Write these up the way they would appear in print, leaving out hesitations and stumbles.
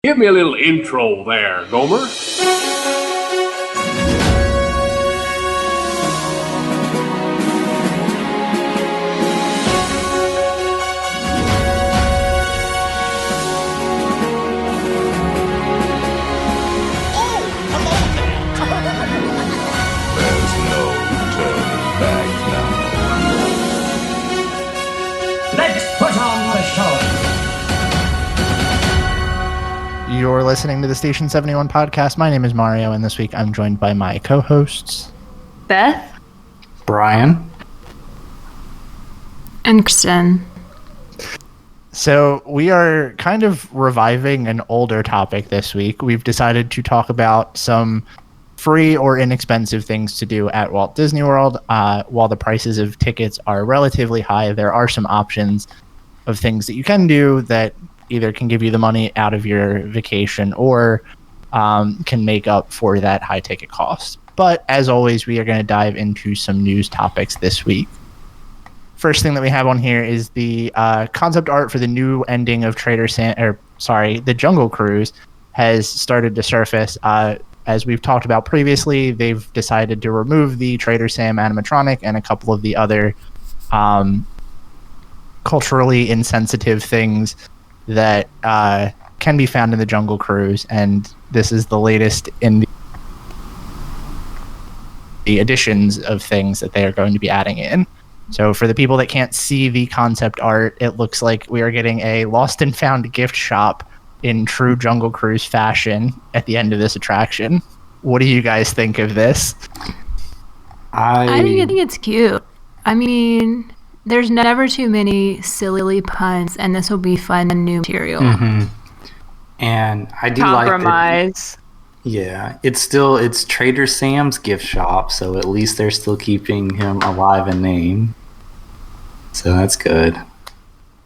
Give me a little intro there, Gomer. There's no turning back now. Let's put on the show. You're listening to the Station 71 podcast. My name is Mario, and this week I'm joined by my co-hosts, Beth, Brian, and Kristen. So we are kind of reviving an older topic this week. We've decided to talk about some free or inexpensive things to do at Walt Disney World. While the prices of tickets are relatively high, there are some options of things that you can do that either can give you the money out of your vacation or can make up for that high ticket cost. But as always, we are going to dive into some news topics this week. First thing that we have on here is the concept art for the new ending of the Jungle Cruise has started to surface. As we've talked about previously, they've decided to remove the Trader Sam animatronic and a couple of the other culturally insensitive things that can be found in the Jungle Cruise, and this is the latest in the additions of things that they are going to be adding in. So for the people that can't see the concept art, it looks like we are getting a lost and found gift shop in true Jungle Cruise fashion at the end of this attraction. What do you guys think of this? I think it's cute. I mean, there's never too many silly puns, and this will be fun and new material. Mm-hmm. And I do Compromise. It's Trader Sam's gift shop, so at least they're still keeping him alive in name. So that's good.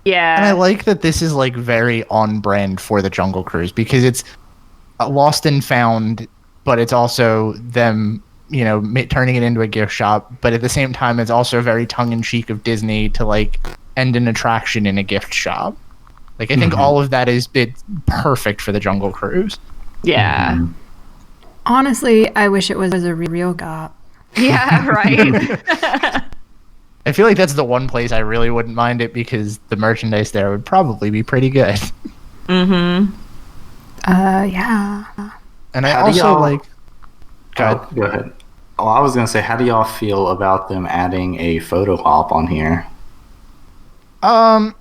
Yeah. And I like that this is like very on brand for the Jungle Cruise because it's lost and found, but it's also them, turning it into a gift shop. But at the same time, it's also very tongue-in-cheek of Disney to like end an attraction in a gift shop. Like I think all of that is perfect for the Jungle Cruise. Yeah. Mm-hmm. Honestly, I wish it was a real cop. Yeah, right. I feel like that's the one place I really wouldn't mind it because the merchandise there would probably be pretty good. Mm-hmm. Yeah. And I also like... Go ahead. Oh, I was going to say, how do y'all feel about them adding a photo op on here? I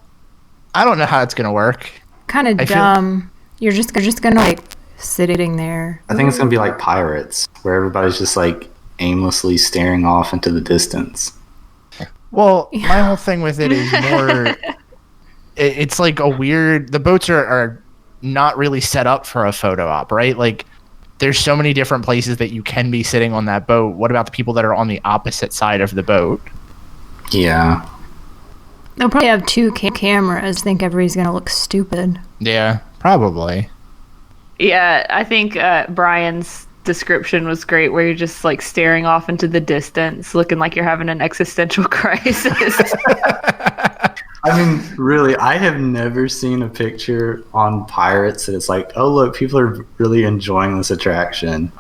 don't know how it's going to work. Kind of dumb. You're just gonna like sitting there. I think it's going to be like Pirates, where everybody's just like aimlessly staring off into the distance. Well, my whole thing with it is more... it's like a weird... The boats are not really set up for a photo op, right? Like, there's so many different places that you can be sitting on that boat. What about the people that are on the opposite side of the boat? Yeah. They'll probably have two cameras. I think everybody's gonna look stupid. Yeah, probably. Yeah, I think Brian's description was great, where you're just like staring off into the distance, looking like you're having an existential crisis. I mean, really, I have never seen a picture on Pirates that it's like, oh, look, people are really enjoying this attraction.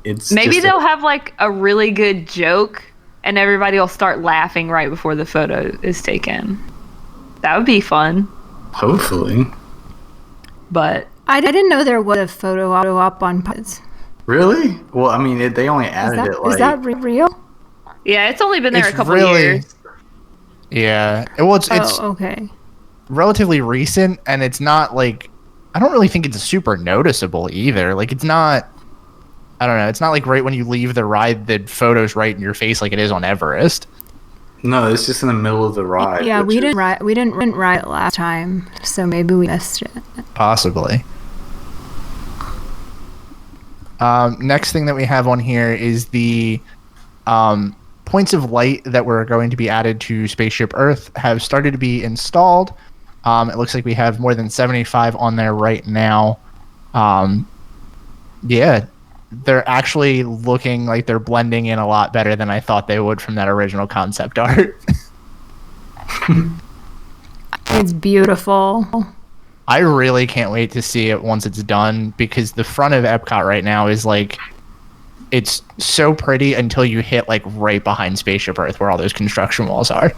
It's Maybe they'll have like a really good joke and everybody will start laughing right before the photo is taken. That would be fun. Hopefully. But I didn't know there was a photo op on Pirates. Really? Well, I mean, they only added it like... Is that real? yeah, it's only been there It's a couple really- years. Yeah. Well, it's Okay. relatively recent, and it's not like... I don't really think it's super noticeable either. Like, it's not... I don't know. It's not like right when you leave the ride, the photo's right in your face like it is on Everest. No, it's just in the middle of the ride. Yeah, we didn't ride it last time, so maybe we missed it. Possibly. Next thing that we have on here is the points of light that were going to be added to Spaceship Earth have started to be installed. It looks like we have more than 75 on there right now. Yeah, they're actually looking like they're blending in a lot better than I thought they would from that original concept art. It's beautiful. I really can't wait to see it once it's done, because the front of Epcot right now is like, it's so pretty until you hit like right behind Spaceship Earth where all those construction walls are.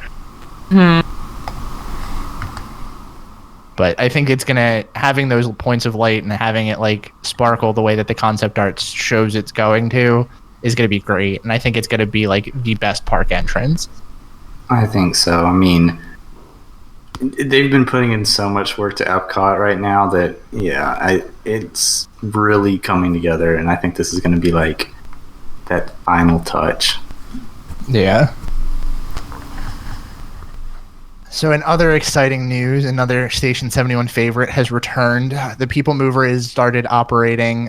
But I think it's gonna, having those points of light and having it like sparkle the way that the concept art shows it's going to is gonna be great, and I think it's gonna be like the best park entrance. I think so. I mean, they've been putting in so much work to Epcot right now that it's really coming together, and I think this is gonna be like that final touch. Yeah. So in other exciting news, another Station 71 favorite has returned. The People Mover has started operating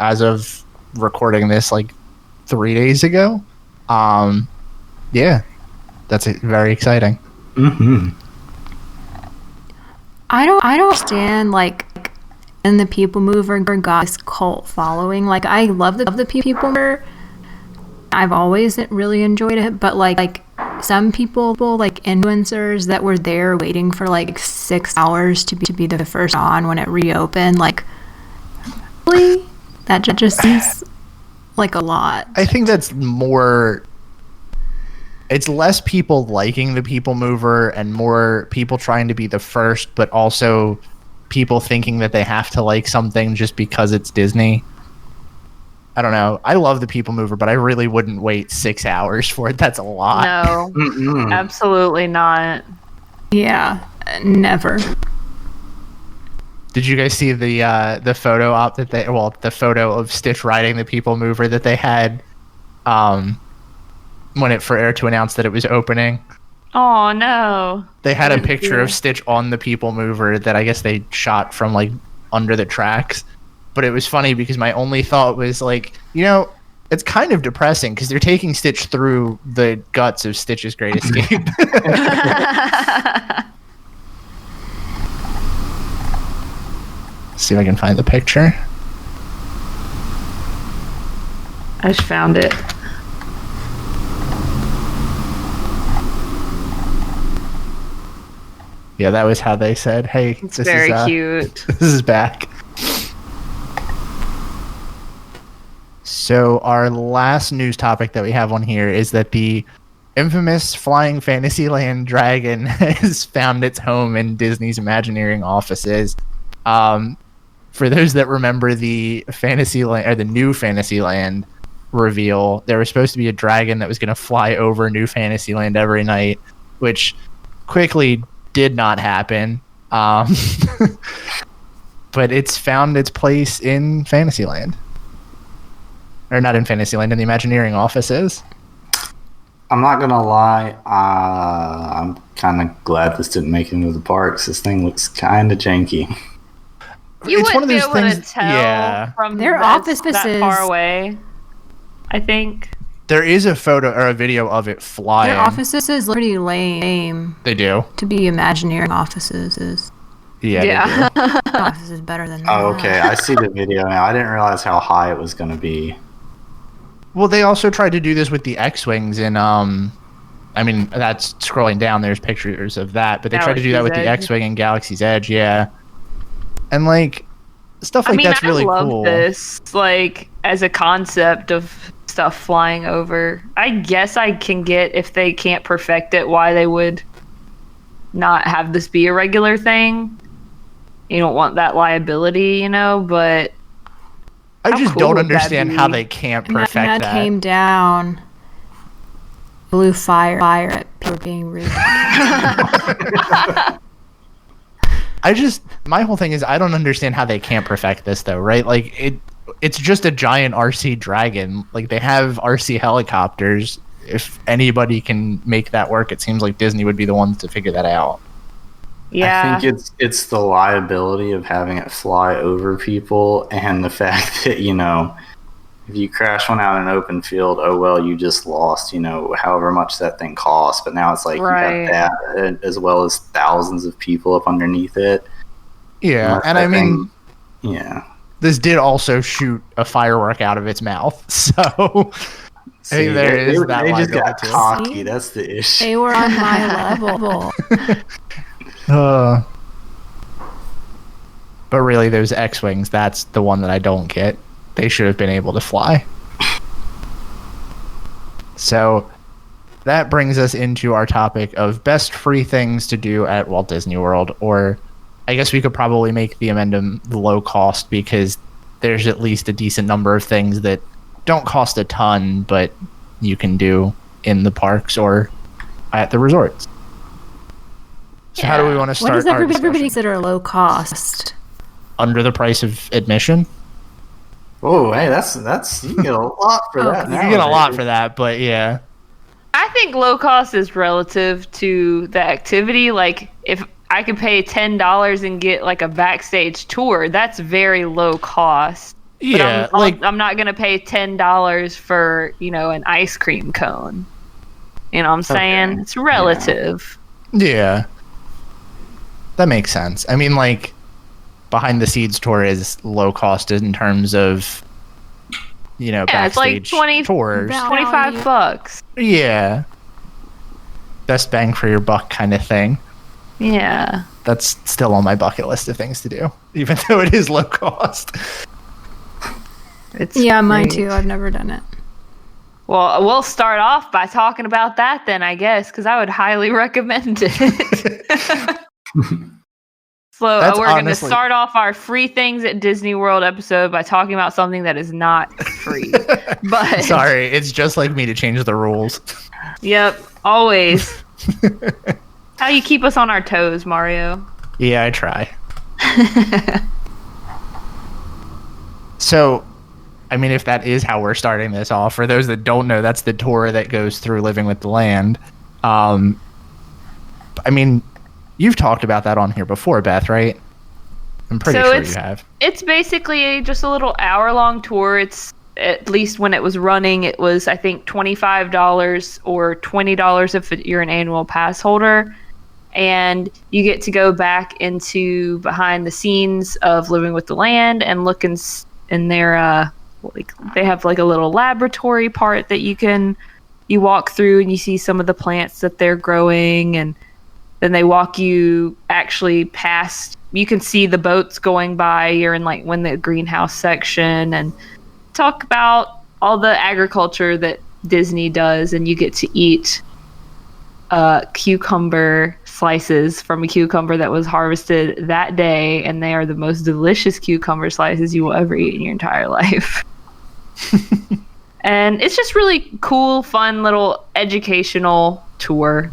as of recording this like 3 days ago. Yeah, that's very exciting. Mm-hmm. I don't understand, like, and the People Mover got this cult following. Like, I love the People Mover. I've always really enjoyed it, but like some people, like influencers that were there waiting for like 6 hours to be the first on when it reopened, like, really? That just seems like a lot. I think that's more, it's less people liking the People Mover and more people trying to be the first, but also people thinking that they have to like something just because it's Disney. I don't know. I love the People Mover, but I really wouldn't wait 6 hours for it. That's a lot. No, absolutely not. Yeah, never. Did you guys see the photo op that the photo of Stitch riding the People Mover that they had when it for air to announce that it was opening? Oh no. They had a picture of Stitch on the People Mover that I guess they shot from like under the tracks. But it was funny because my only thought was like, it's kind of depressing because they're taking Stitch through the guts of Stitch's Great Escape. See if I can find the picture. I just found it. Yeah, that was how they said, hey, It's very cute. This is back. So our last news topic that we have on here is that the infamous Flying Fantasyland Dragon has found its home in Disney's Imagineering offices. For those that remember the Fantasyland or the new Fantasyland reveal, there was supposed to be a dragon that was going to fly over New Fantasyland every night, which quickly did not happen. But it's found its place in Fantasyland. Or not in Fantasyland, in the Imagineering offices. I'm not gonna lie, I'm kind of glad this didn't make it into the parks. This thing looks kind of janky. You It's wouldn't one of be those able things- to tell yeah. from Their that offices- far away, I think. There is a photo or a video of it flying. Their offices is pretty lame They do. to be Imagineering offices. Yeah. They do. Office is better than that. Oh, okay. I see the video now. I didn't realize how high it was going to be. Well, they also tried to do this with the X-Wings in, I mean, that's scrolling down, there's pictures of that, but they tried to do that with the Galaxy's Edge. X-Wing and Galaxy's Edge, yeah. And, like, stuff like that's really I love cool. this, like, as a concept of stuff flying over. I guess I can get, if they can't perfect it, why they would not have this be a regular thing. You don't want that liability, but I how just cool don't would that understand be? how they can't And perfect that that. came down. Blue fire at people being rude. My whole thing is I don't understand how they can't perfect this though, right? Like it's just a giant RC dragon. Like they have RC helicopters. If anybody can make that work, it seems like Disney would be the ones to figure that out. Yeah. I think it's the liability of having it fly over people and the fact that, if you crash one out in an open field, oh well, you just lost, however much that thing costs. But now it's like Right. you have that as well as thousands of people up underneath it. Yeah, and I mean, yeah. this did also shoot a firework out of its mouth, so See, there is that they just got liability too. cocky. That's the issue. They were on my level. But really, those X-Wings, that's the one that I don't get. They should have been able to fly. So that brings us into our topic of best free things to do at Walt Disney World, or I guess we could probably make the amendment low cost because there's at least a decent number of things that don't cost a ton, but you can do in the parks or at the resorts. So how do we want to start? What does everybody consider low cost? Under the price of admission? Oh, hey, that's you get a lot for that. You get a lot for that, but yeah. I think low cost is relative to the activity. Like, if I could pay $10 and get like a backstage tour, that's very low cost. Yeah, but I'm not gonna pay $10 for an ice cream cone. You know what I'm saying? Okay. It's relative. Yeah. That makes sense. I mean, like, Behind the Scenes tour is low cost in terms of, backstage it's like tours. $25. Yeah. Best bang for your buck kind of thing. Yeah. That's still on my bucket list of things to do, even though it is low cost. Mine too. I've never done it. Well, we'll start off by talking about that then, I guess, because I would highly recommend it. So we're going to start off our free things at Disney World episode by talking about something that is not free. But sorry, it's just like me to change the rules. Yep, always. How you keep us on our toes, Mario? Yeah, I try. So, I mean, if that is how we're starting this off, for those that don't know, that's the tour that goes through Living with the Land. I mean, you've talked about that on here before, Beth, right? I'm pretty sure you have. It's basically just a little hour-long tour. It's, at least when it was running, it was, I think, $25 or $20 if you're an annual pass holder. And you get to go back into behind the scenes of Living with the Land and look in their, they have like a little laboratory part that you walk through and you see some of the plants that they're growing, and then they walk you actually past, you can see the boats going by. You're in like the greenhouse section, and talk about all the agriculture that Disney does, and you get to eat cucumber slices from a cucumber that was harvested that day, and they are the most delicious cucumber slices you will ever eat in your entire life. And it's just really cool, fun little educational tour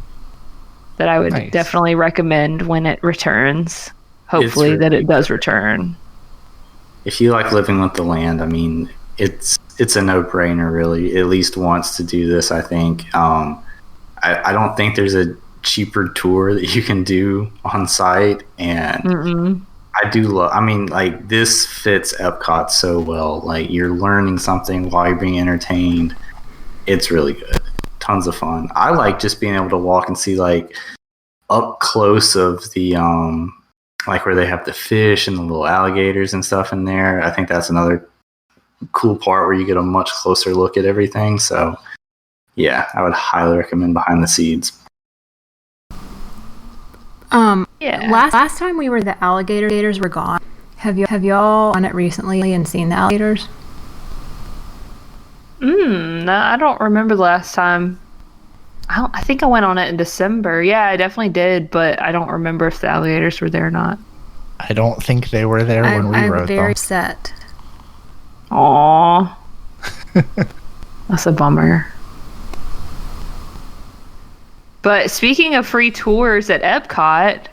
that I would definitely recommend when it returns. Hopefully that it does return. If you like Living with the Land, I mean, it's a no-brainer, really. At least once to do this, I think. I don't think there's a cheaper tour that you can do on site, and I do love. I mean, like, this fits Epcot so well. Like, you're learning something while you're being entertained. It's really good. Tons of fun. I like just being able to walk and see like up close of the like where they have the fish and the little alligators and stuff in there. I think that's another cool part where you get a much closer look at everything. So yeah, I would highly recommend Behind the Scenes. Last time we were, the alligators were gone. Have y'all on it recently and seen the alligators? No, I don't remember the last time. I think I went on it in December. Yeah, I definitely did, but I don't remember if the alligators were there or not. I don't think they were there when we wrote them. I'm very upset. Aww. That's a bummer. But speaking of free tours at Epcot,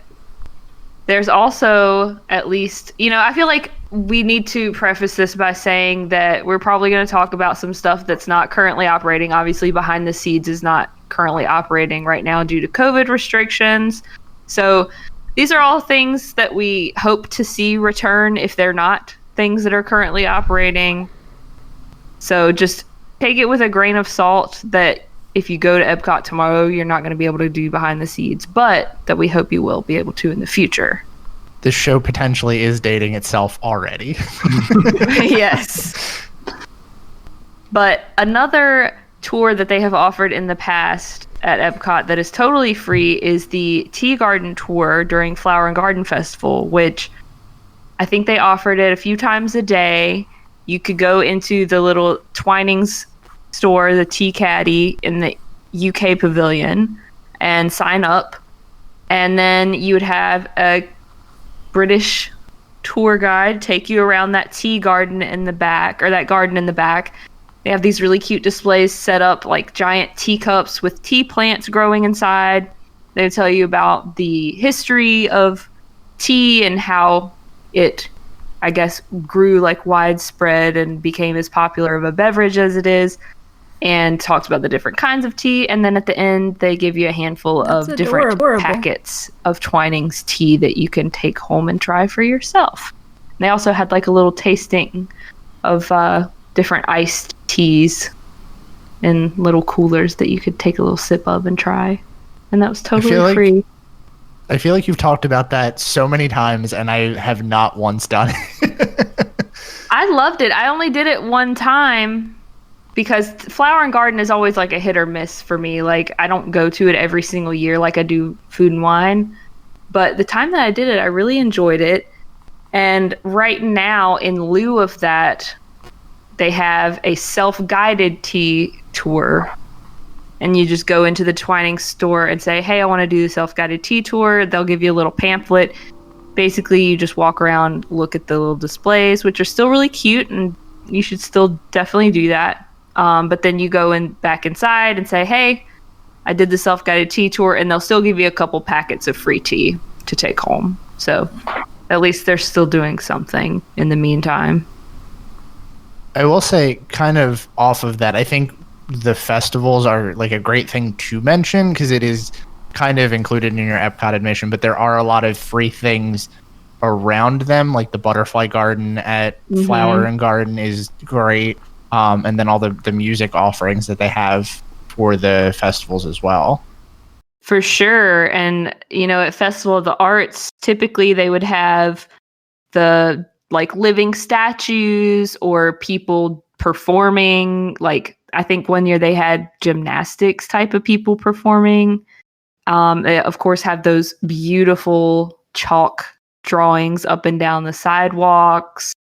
there's also, at least, I feel like we need to preface this by saying that we're probably going to talk about some stuff that's not currently operating. Obviously, Behind the Scenes is not currently operating right now due to COVID restrictions. So these are all things that we hope to see return if they're not things that are currently operating. So just take it with a grain of salt that if you go to Epcot tomorrow, you're not going to be able to do Behind the Scenes, but that we hope you will be able to in the future. This show potentially is dating itself already. Yes. But another tour that they have offered in the past at Epcot that is totally free is the Tea Garden tour during Flower and Garden Festival, which I think they offered it a few times a day. You could go into the little Twinings store, the Tea Caddy in the UK pavilion, and sign up. And then you would have a British tour guide take you around that tea garden in the back, or that garden in the back. They have these really cute displays set up, like giant teacups with tea plants growing inside. They would tell you about the history of tea and how it, I guess, grew like widespread and became as popular of a beverage as it is, and talked about the different kinds of tea. And then at the end, they give you a handful of different packets of Twinings tea that you can take home and try for yourself. And they also had like a little tasting of different iced teas in little coolers that you could take a little sip of and try. And that was totally free. I feel like you've talked about that so many times, and I have not once done it. I loved it. I only did it one time because Flower and Garden is always like a hit or miss for me. Like, I don't go to it every single year like I do Food and Wine. But the time that I did it, I really enjoyed it. And right now, in lieu of that, they have a self-guided tea tour. And you just go into the Twinings store and say, hey, I want to do the self-guided tea tour. They'll give you a little pamphlet. Basically, you just walk around, look at the little displays, which are still really cute, and you should still definitely do that. But then you go back inside and say, hey, I did the self-guided tea tour, and they'll still give you a couple packets of free tea to take home. So at least they're still doing something in the meantime. I will say, kind of off of that, I think the festivals are like a great thing to mention because it is kind of included in your Epcot admission, but there are a lot of free things around them, like the Butterfly Garden at Flower and Garden is great, and then all the music offerings that they have for the festivals as well. For sure. And, you know, at Festival of the Arts, typically they would have the like living statues or people performing. Like, I think one year they had gymnastics type of people performing. They, of course, have those beautiful chalk drawings up and down the sidewalks.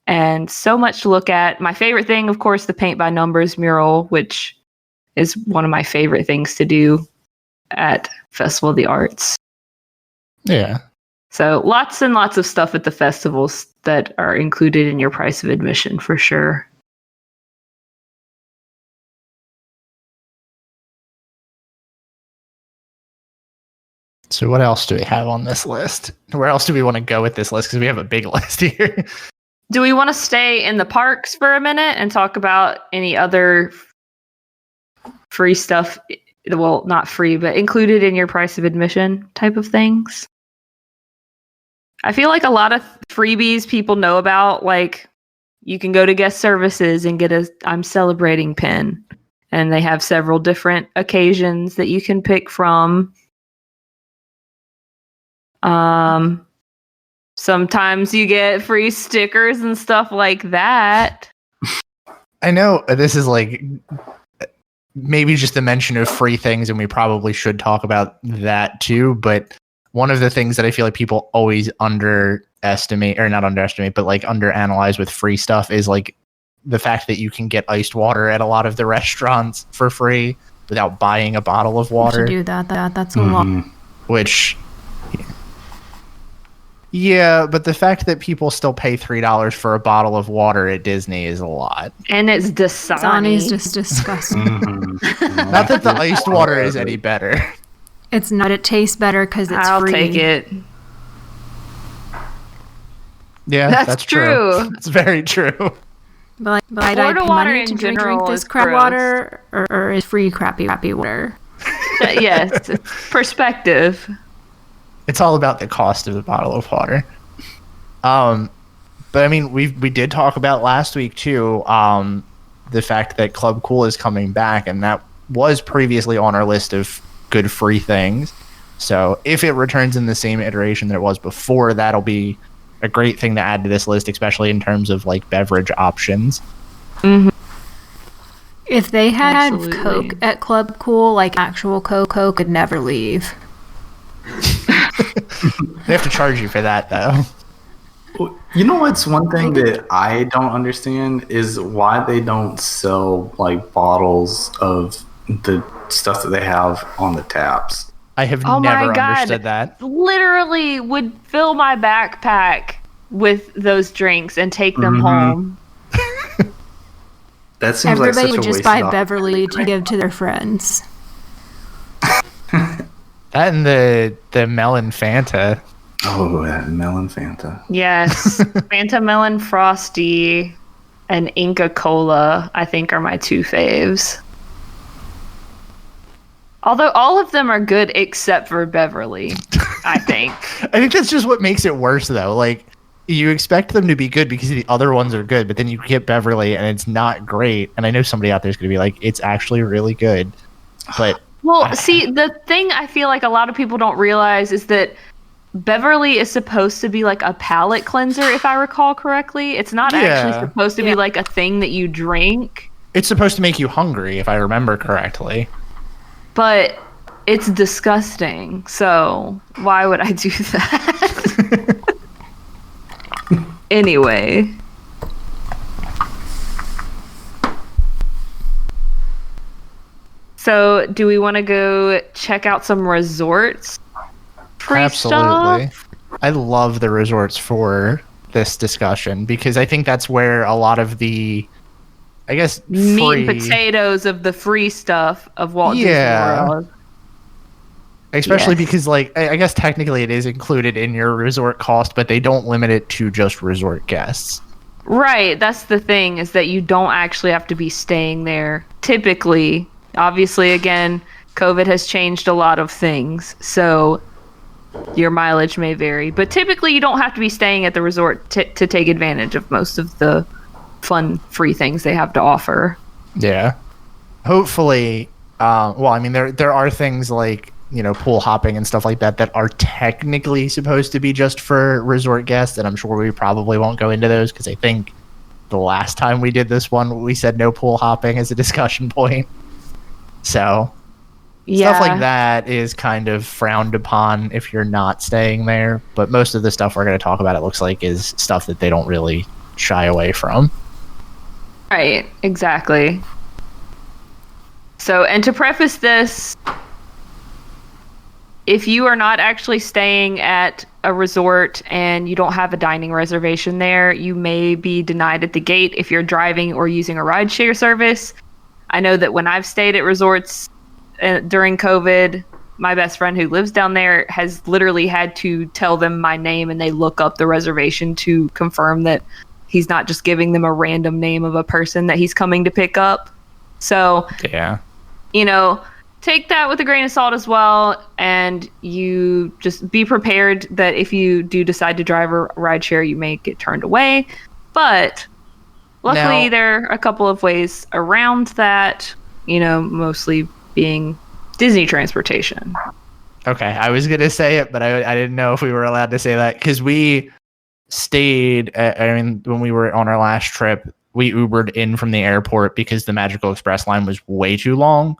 And so much to look at. My favorite thing, of course, the paint by numbers mural, which is one of my favorite things to do at Festival of the Arts. Yeah. So lots and lots of stuff at the festivals that are included in your price of admission for sure. So what else do we have on this list? Where else do we want to go with this list? Because we have a big list here. Do we want to stay in the parks for a minute and talk about any other free stuff? Well, not free, but included in your price of admission type of things? I feel like a lot of freebies people know about, like you can go to guest services and get a I'm celebrating pin. And they have several different occasions that you can pick from. Sometimes you get free stickers and stuff like that. I know this is like maybe just a mention of free things, and we probably should talk about that too. But one of the things that I feel like people always underestimate, or not underestimate, but like underanalyze with free stuff is like the fact that you can get iced water at a lot of the restaurants for free without buying a bottle of water. To do that. That's a lot. Which, yeah, but the fact that people still pay $3 for a bottle of water at Disney is a lot. And it's Dasani. Dasani's just disgusting. Not that the iced water is any better. It's not. It tastes better because it's I'll free. take it. Yeah, that's true. It's very true. But I Florida pay water money in to drink general this is crap gross. water, or is free crappy water? Yes, perspective. It's all about the cost of the bottle of water. But I mean, we did talk about last week too, the fact that Club Cool is coming back, and that was previously on our list of good free things. So if it returns in the same iteration that it was before, that'll be a great thing to add to this list, especially in terms of like beverage options. Mm-hmm. If they had Absolutely. Coke at Club Cool, like actual Coke could never leave. They have to charge you for that though. You know what's one thing that I don't understand is why they don't sell like bottles of the stuff that they have on the taps. I have Oh never my God. understood that. Literally would fill my backpack with those drinks and take them Mhm. home. That seems Everybody like such would a just waste buy of Beverly to give to their friends. That and the melon Fanta. Oh, that melon Fanta. Yes. Fanta Melon Frosty and Inca Cola, I think, are my two faves. Although all of them are good except for Beverly, I think. I think that's just what makes it worse, though. Like, you expect them to be good because the other ones are good, but then you get Beverly and it's not great. And I know somebody out there is going to be like, it's actually really good. But Well, see, the thing I feel like a lot of people don't realize is that Beverly is supposed to be like a palate cleanser, if I recall correctly. It's not actually supposed to be like a thing that you drink. it's supposed to make you hungry, if I remember correctly. But it's disgusting. So why would I do that? Anyway. So do we want to go check out some resorts? Free Absolutely. stuff? I love the resorts for this discussion because I think that's where a lot of the, I guess, Meat free, and potatoes of the free stuff of Walt Yeah. Disney World. especially Yes. because, like, I guess technically it is included in your resort cost, but they don't limit it to just resort guests. Right, that's the thing, is that you don't actually have to be staying there. Typically, obviously, again, COVID has changed a lot of things, so your mileage may vary. But typically, you don't have to be staying at the resort to take advantage of most of the fun, free things they have to offer. Yeah. Hopefully, well, I mean, there are things like, you know, pool hopping and stuff like that that are technically supposed to be just for resort guests, and I'm sure we probably won't go into those because I think the last time we did this one, we said no pool hopping as a discussion point. So stuff like that is kind of frowned upon if you're not staying there, but most of the stuff we're going to talk about, it looks like, is stuff that they don't really shy away from. Right, exactly. So, and to preface this, if you are not actually staying at a resort and you don't have a dining reservation there, you may be denied at the gate if you're driving or using a rideshare service. I know that when I've stayed at resorts during COVID, my best friend who lives down there has literally had to tell them my name and they look up the reservation to confirm that he's not just giving them a random name of a person that he's coming to pick up. So, Yeah. you know, take that with a grain of salt as well, and you just be prepared that if you do decide to drive a rideshare, you may get turned away. But luckily, Now- there are a couple of ways around that, you know, mostly being Disney transportation. Okay, I was going to say it, but I didn't know if we were allowed to say that because we stayed, when we were on our last trip, we Ubered in from the airport because the Magical Express line was way too long.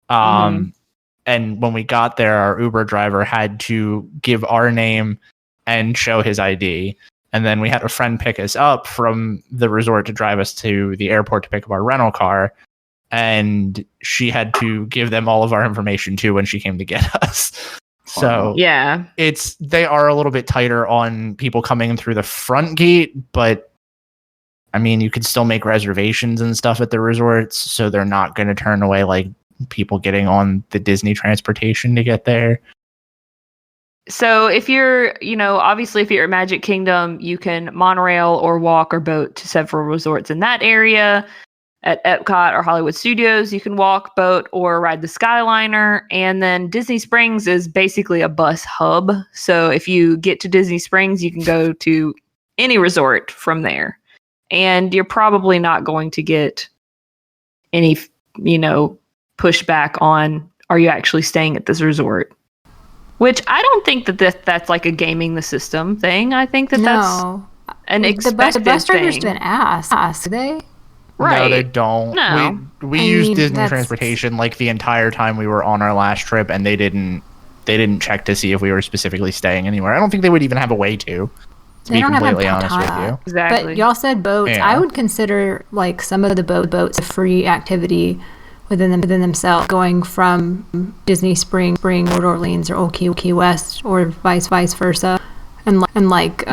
And when we got there, our Uber driver had to give our name and show his ID. And then we had a friend pick us up from the resort to drive us to the airport to pick up our rental car. And she had to give them all of our information too when she came to get us. So Yeah. they are a little bit tighter on people coming in through the front gate, but I mean, you could still make reservations and stuff at the resorts, so they're not going to turn away like people getting on the Disney transportation to get there. So if you're, you know, obviously if you're at Magic Kingdom, you can monorail or walk or boat to several resorts in that area. At Epcot or Hollywood Studios, you can walk, boat, or ride the Skyliner. And then Disney Springs is basically a bus hub. So if you get to Disney Springs, you can go to any resort from there. And you're probably not going to get any, you know, pushback on, are you actually staying at this resort? Which I don't think that that's like a gaming the system thing. I think that that's an expected the bus drivers thing. didn't ask, do they? Right. No, they don't. No. We I used mean, Disney that's- transportation like the entire time we were on our last trip, and they didn't check to see if we were specifically staying anywhere. I don't think they would even have a way to. To be completely honest with you. Exactly. But y'all said boats. Yeah. I would consider like some of the boats a free activity within themselves, going from Disney Spring, Port Orleans, or Old Key West, or vice versa, and like.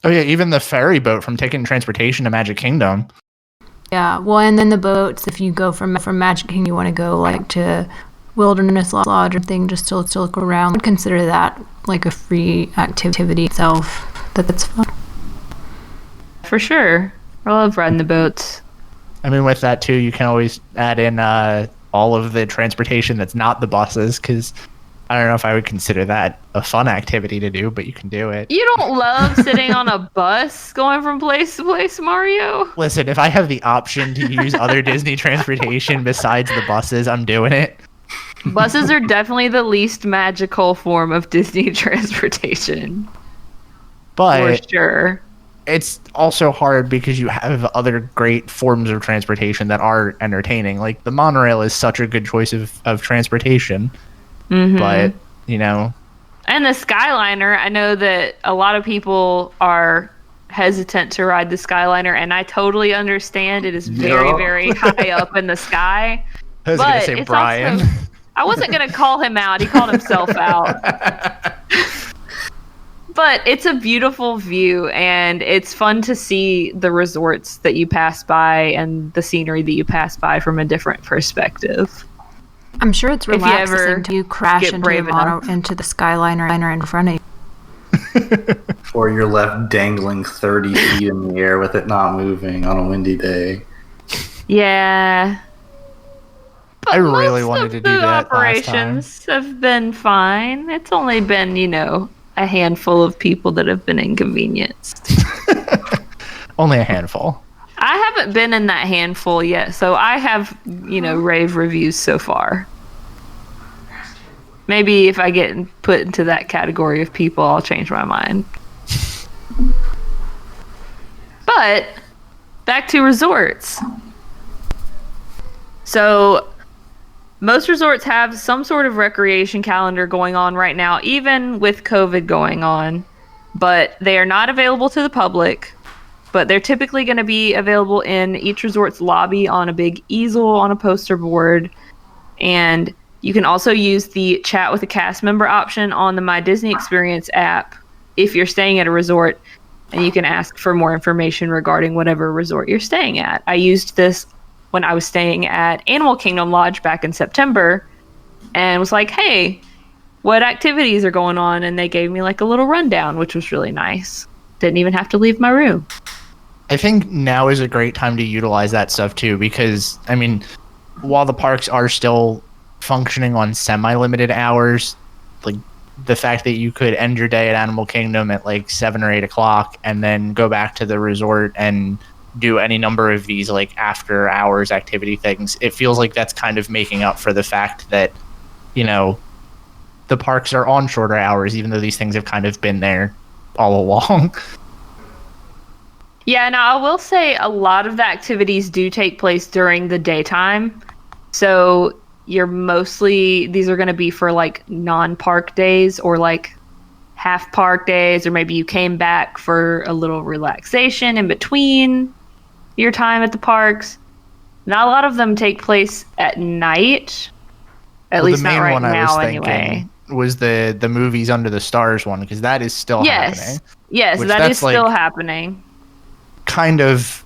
Oh yeah, even the ferry boat from Ticket and Transportation to Magic Kingdom. Yeah, well, and then the boats. If you go from Magic Kingdom, you want to go like to Wilderness Lodge or thing, just to look around. I'd consider that like a free activity itself. That's fun. For sure. I love riding the boats. I mean, with that too, you can always add in all of the transportation that's not the buses, because I don't know if I would consider that a fun activity to do, but you can do it. You don't love sitting on a bus going from place to place, Mario? Listen, if I have the option to use other Disney transportation besides the buses, I'm doing it. Buses are definitely the least magical form of Disney transportation. But For sure. it's also hard because you have other great forms of transportation that are entertaining. Like the monorail is such a good choice of transportation. Mm-hmm. But, you know. And the Skyliner, I know that a lot of people are hesitant to ride the Skyliner, and I totally understand. It is very, very high up in the sky. I was going to say Brian. I wasn't going to call him out. He called himself out. But it's a beautiful view, and it's fun to see the resorts that you pass by and the scenery that you pass by from a different perspective. I'm sure it's If you relaxing ever to crash get into brave into the Skyliner in front of you. Or you're left dangling 30 feet in the air with it not moving on a windy day. Yeah. But I really most wanted of to do the that last operations have been fine. It's only been, a handful of people that have been inconvenienced. Only a handful. I haven't been in that handful yet, so I have, rave reviews so far. Maybe if I get put into that category of people, I'll change my mind. But back to resorts. So most resorts have some sort of recreation calendar going on right now, even with COVID going on, but they are not available to the public. But they're typically going to be available in each resort's lobby on a big easel on a poster board. And you can also use the chat with a cast member option on the My Disney Experience app if you're staying at a resort, and you can ask for more information regarding whatever resort you're staying at. I used this when I was staying at Animal Kingdom Lodge back in September and was like, hey, what activities are going on? And they gave me like a little rundown, which was really nice. Didn't even have to leave my room. I think now is a great time to utilize that stuff too, because I mean, while the parks are still functioning on semi-limited hours, like the fact that you could end your day at Animal Kingdom at like 7 or 8 o'clock and then go back to the resort and do any number of these like after hours activity things, it feels like that's kind of making up for the fact that, the parks are on shorter hours, even though these things have kind of been there all along. Yeah, now I will say a lot of the activities do take place during the daytime. So these are going to be for like non-park days or like half park days, or maybe you came back for a little relaxation in between your time at the parks. Not a lot of them take place at night. At least not right now anyway. Was the Movies Under the Stars one, because that is still happening. Yes, that is still happening. Kind of,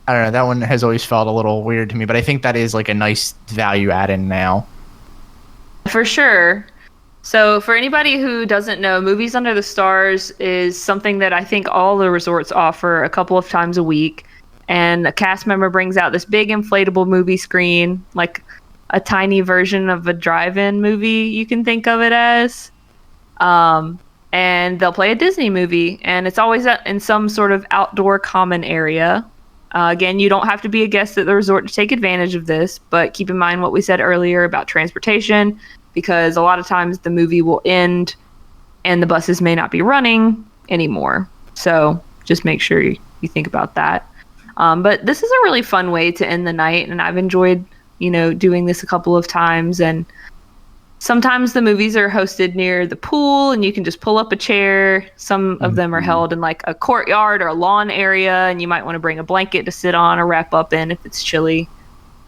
I don't know, that one has always felt a little weird to me, but I think that is like a nice value add in now. For sure. So for anybody who doesn't know, Movies Under the Stars is something that I think all the resorts offer a couple of times a week. And a cast member brings out this big inflatable movie screen, like a tiny version of a drive-in movie, you can think of it as. And they'll play a Disney movie, and it's always in some sort of outdoor common area. Again, you don't have to be a guest at the resort to take advantage of this, but keep in mind what we said earlier about transportation, because a lot of times the movie will end and the buses may not be running anymore. So just make sure you think about that. But this is a really fun way to end the night, and I've enjoyed, doing this a couple of times. And Sometimes the movies are hosted near the pool and you can just pull up a chair. Some of them are held in like a courtyard or a lawn area, and you might want to bring a blanket to sit on or wrap up in if it's chilly.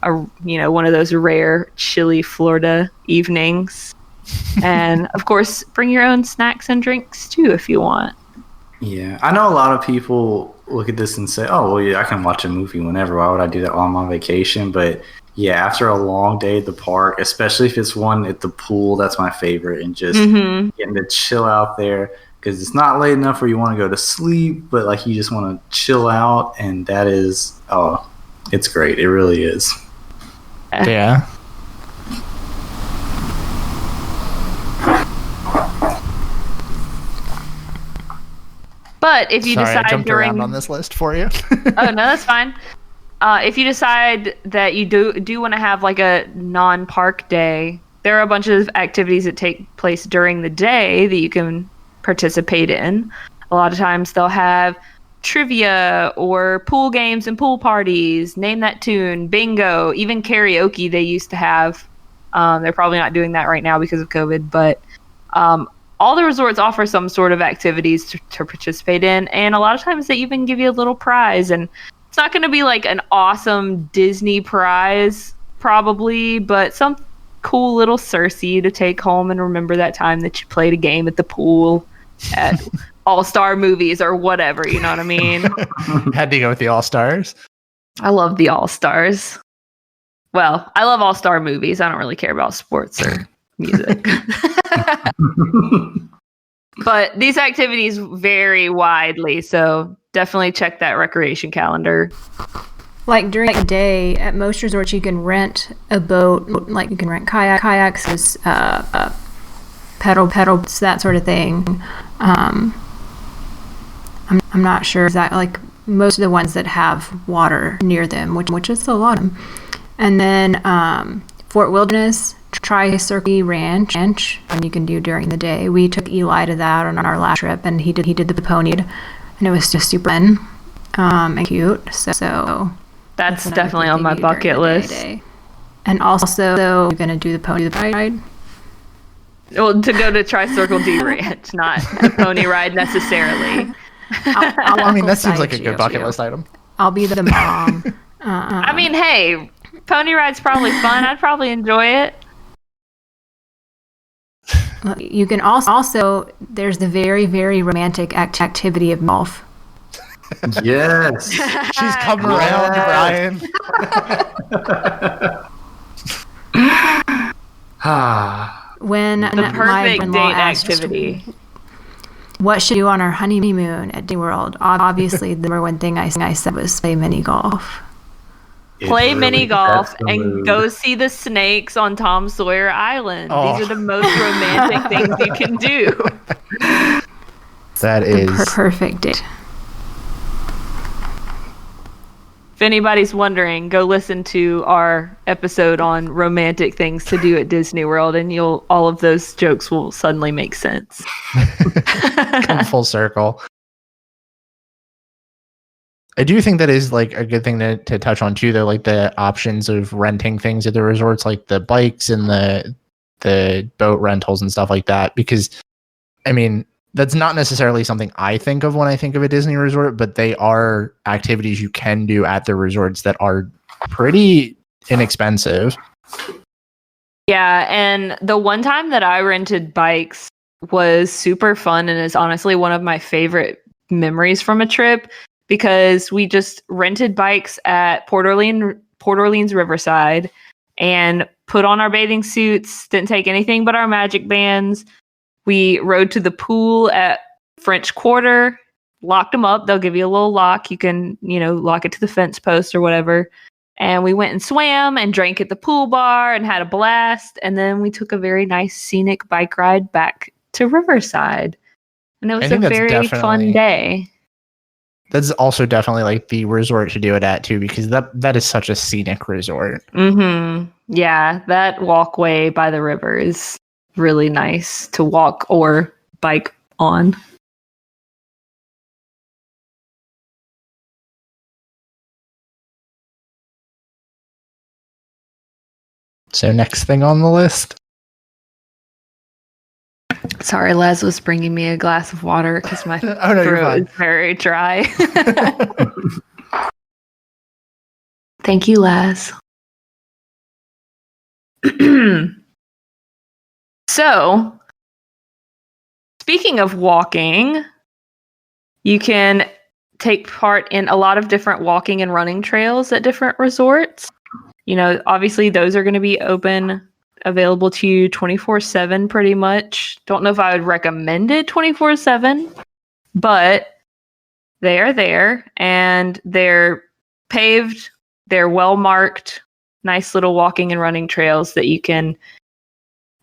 Or, one of those rare chilly Florida evenings. And of course, bring your own snacks and drinks too if you want. Yeah, I know a lot of people look at this and say, "Oh, well, yeah, I can watch a movie whenever. Why would I do that while I'm on vacation?" But yeah, after a long day at the park, especially if it's one at the pool, that's my favorite. And just getting to chill out there because it's not late enough where you want to go to sleep, but like you just want to chill out, and that is, it's great. It really is. Yeah. But if you decide I jumped during around on this list for you. Oh, no, that's fine. If you decide that you do want to have like a non-park day, there are a bunch of activities that take place during the day that you can participate in. A lot of times they'll have trivia or pool games and pool parties, name that tune, bingo, even karaoke they used to have. They're probably not doing that right now because of COVID, but all the resorts offer some sort of activities to participate in, and a lot of times they even give you a little prize. And it's not going to be like an awesome Disney prize, probably, but some cool little Cersei to take home and remember that time that you played a game at the pool at All-Star Movies or whatever, you know what I mean? Had to go with the All-Stars. I love the All-Stars. Well, I love All-Star Movies. I don't really care about sports or music. But these activities vary widely, so definitely check that recreation calendar. Like during the day, at most resorts, you can rent a boat. Like you can rent kayaks, pedals, that sort of thing. I'm not sure exactly. Like most of the ones that have water near them, which is a lot of them. And then Fort Wilderness, Tri-Circle Ranch, and you can do during the day. We took Eli to that on our last trip, and he did the pony, and it was just super fun and cute. So that's definitely on my bucket list. And also, you're gonna do the pony ride. Well, to go to Tri-Circle D Ranch, not the pony ride necessarily. I mean, that seems like a good bucket list item. I'll be the mom. I mean, hey, pony ride's probably fun. I'd probably enjoy it. You can also there's the very, very romantic activity of golf. Yes. She's come around, Brian. When the perfect date activity. What should we do on our honeymoon at Disney World? Obviously, the number one thing I said was play mini golf. Play mini golf and go see the snakes on Tom Sawyer Island. Oh. These are the most romantic things you can do. That is perfect date. If anybody's wondering, go listen to our episode on romantic things to do at Disney World, and all of those jokes will suddenly make sense. come full circle. I do think that is like a good thing to touch on too, though, like the options of renting things at the resorts, like the bikes and the boat rentals and stuff like that. Because, I mean, that's not necessarily something I think of when I think of a Disney resort, but they are activities you can do at the resorts that are pretty inexpensive. Yeah, and the one time that I rented bikes was super fun and is honestly one of my favorite memories from a trip. Because we just rented bikes at Port Orleans Riverside and put on our bathing suits, didn't take anything but our magic bands. We rode to the pool at French Quarter, locked them up. They'll give you a little lock. You can, lock it to the fence post or whatever. And we went and swam and drank at the pool bar and had a blast. And then we took a very nice scenic bike ride back to Riverside. And it was a very fun day. That's also definitely like the resort to do it at too, because that is such a scenic resort. Mm-hmm. Yeah, that walkway by the river is really nice to walk or bike on. So next thing on the list? Sorry, Les was bringing me a glass of water because my Oh, no, you're throat fine. is very dry. Thank you, Les. So, speaking of walking, you can take part in a lot of different walking and running trails at different resorts. You know, obviously those are going to be available to you 24/7 pretty much. Don't know if I would recommend it 24/7, but they are there and they're paved, they're well marked, nice little walking and running trails that you can,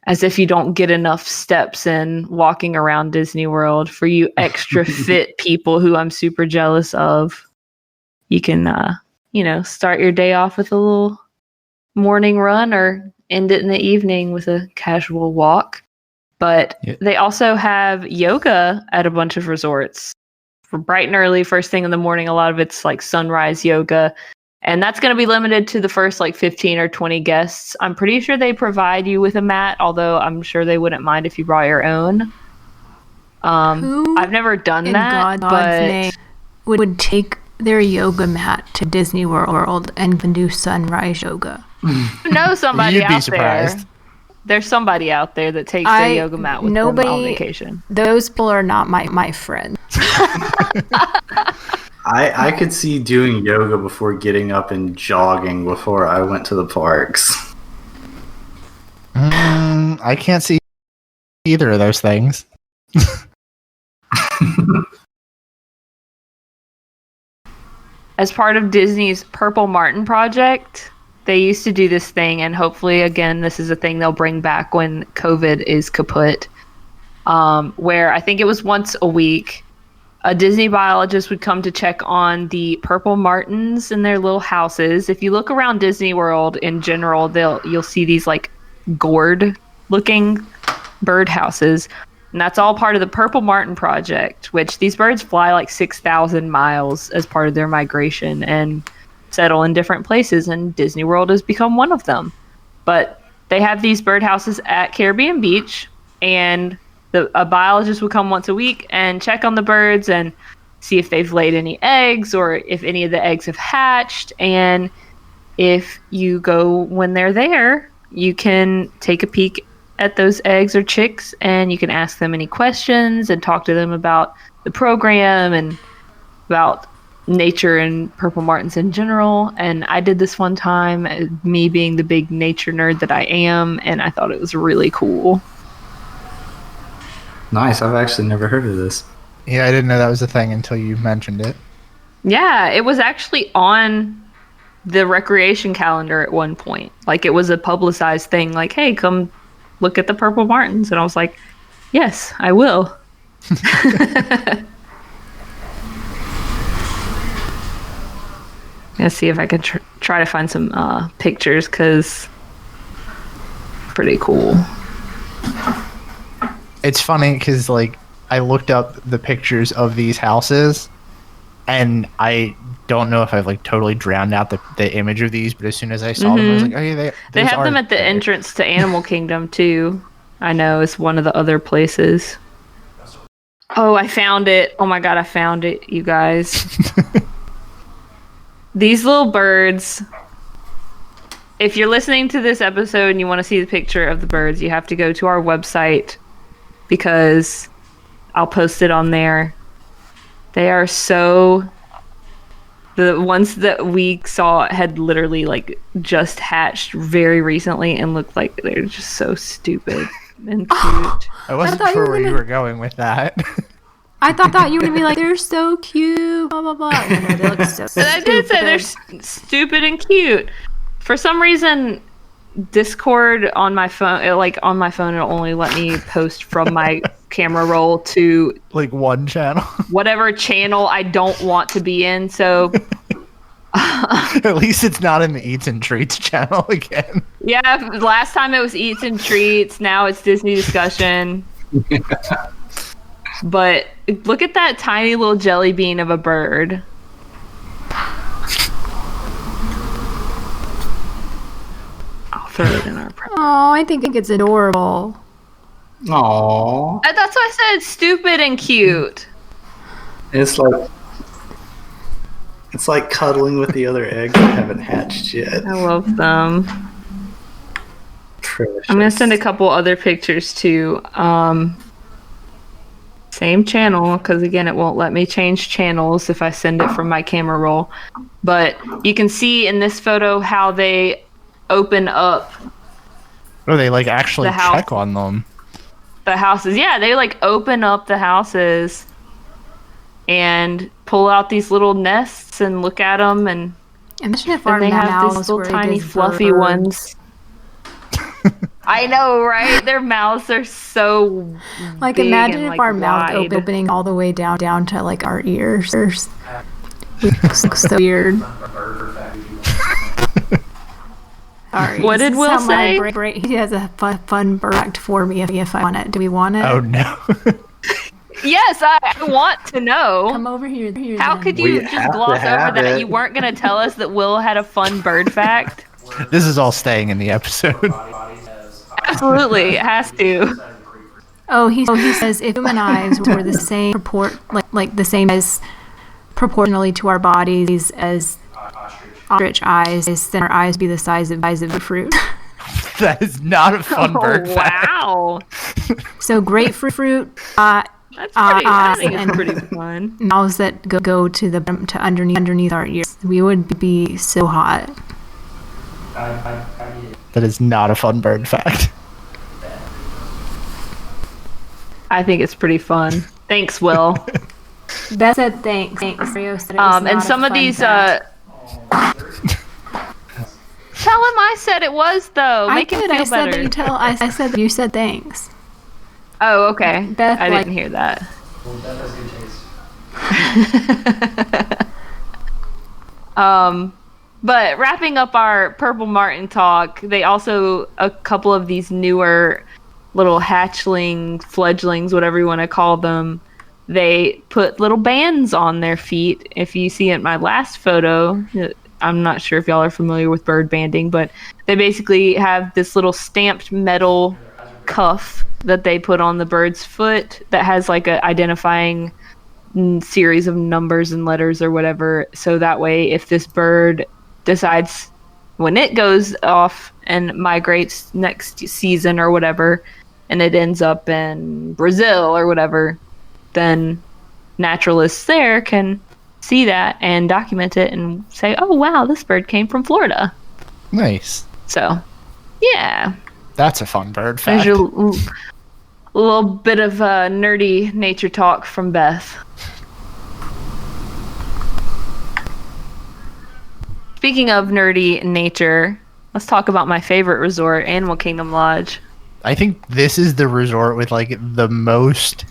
as if you don't get enough steps in walking around Disney World, for you extra fit people who I'm super jealous of. You can, start your day off with a little morning run or end it in the evening with a casual walk. But they also have yoga at a bunch of resorts. For bright and early, first thing in the morning, a lot of it's like sunrise yoga. And that's going to be limited to the first like 15 or 20 guests. I'm pretty sure they provide you with a mat, although I'm sure they wouldn't mind if you brought your own. I've never done that, God's name would take their yoga mat to Disney World and do sunrise yoga. You know somebody You'd be out surprised. there. There's somebody out there that takes their yoga mat with them on vacation. Those people are not my friends. I could see doing yoga before getting up and jogging before I went to the parks. I can't see either of those things. As part of Disney's Purple Martin project, they used to do this thing, and hopefully, again, this is a thing they'll bring back when COVID is kaput, where I think it was once a week, a Disney biologist would come to check on the purple martins in their little houses. If you look around Disney World in general, you'll see these like gourd-looking bird houses. And that's all part of the Purple Martin Project, which these birds fly like 6,000 miles as part of their migration and settle in different places, and Disney World has become one of them. But they have these birdhouses at Caribbean Beach, and a biologist would come once a week and check on the birds and see if they've laid any eggs or if any of the eggs have hatched. And if you go when they're there, you can take a peek at those eggs or chicks, and you can ask them any questions and talk to them about the program and about nature and purple martins in general. And I did this one time, me being the big nature nerd that I am, and I thought it was really cool. Nice. I've actually never heard of this. Yeah, I didn't know that was a thing until you mentioned it. Yeah, it was actually on the recreation calendar at one point. Like, it was a publicized thing, like, hey, come look at the purple martins. And I was like, yes, I will. Let's see if I can try to find some pictures, because pretty cool. It's funny because like I looked up the pictures of these houses, and I don't know if I've like totally drowned out the image of these, but as soon as I saw them, I was like, oh yeah, they have them at the entrance to Animal Kingdom too. I know, it's one of the other places. Oh, I found it. Oh my god, I found it, you guys. These little birds. If you're listening to this episode and you want to see the picture of the birds, you have to go to our website, because I'll post it on there. They are so... The ones that we saw had literally like just hatched very recently and looked like they're just so stupid and cute. I wasn't sure where you were going with that. I thought you were going to be like, they're so cute, blah, blah, blah. No, they look so stupid. I did say they're stupid and cute. For some reason, Discord on my phone, it'll only let me post from my camera roll to like one channel. Whatever channel I don't want to be in. So at least it's not in the Eats and Treats channel again. Yeah, last time it was Eats and Treats. Now it's Disney Discussion. But look at that tiny little jelly bean of a bird. I'll throw it in our Oh, I think it's adorable. Aww. That's why I said stupid and cute. It's like cuddling with the other eggs that haven't hatched yet. I love them. Precious. I'm gonna send a couple other pictures too. Same channel, because again, it won't let me change channels if I send it from my camera roll. But you can see in this photo how they open up Oh, they like actually The house. check on them. the houses. Yeah, they like open up the houses and pull out these little nests and look at them, and Imagine if our they have mouths these were little tiny this fluffy bird. ones. I know, right? Their mouths are so Like big imagine and, if like, our mouth wide. opening all the way down to like our ears. It's so weird. Sorry. What did This is Will how my say? He has a fun bird fact for me if I want it. Do we want it? Oh no. Yes, I want to know. Come over here. How then. could We you have just to gloss over have that? it. You weren't going to tell us that Will had a fun bird fact? This is all staying in the episode. Absolutely, it has to. Oh, he says if human eyes were the same like the same as proportionally to our bodies as ostrich eyes, then our eyes would be the size of the fruit. That is not a fun bird Oh, fact. wow. So grapefruit, That's pretty, I think it's and- pretty fun. mouths that go to underneath our ears. We would be so hot. That is not a fun bird fact. I think it's pretty fun. Thanks, Will. Beth said thanks. Rio said it was And not some a of fun these, fact. tell him I said it was, though. I Make him did. feel I said better. that I said that you said thanks. Oh, okay. Beth, I like- didn't hear that. But wrapping up our Purple Martin talk, they also, a couple of these newer little hatchling, fledglings, whatever you want to call them, they put little bands on their feet. If you see in my last photo, I'm not sure if y'all are familiar with bird banding, but they basically have this little stamped metal cuff that they put on the bird's foot that has like a identifying series of numbers and letters or whatever. So that way, if this bird decides when it goes off and migrates next season or whatever, and it ends up in Brazil or whatever, then naturalists there can see that and document it and say, oh wow, this bird came from Florida. Nice. So yeah, That's a fun bird there's fact. your little bit of nerdy nature talk from Beth. Speaking of nerdy nature, let's talk about my favorite resort, Animal Kingdom Lodge. I think this is the resort with like the most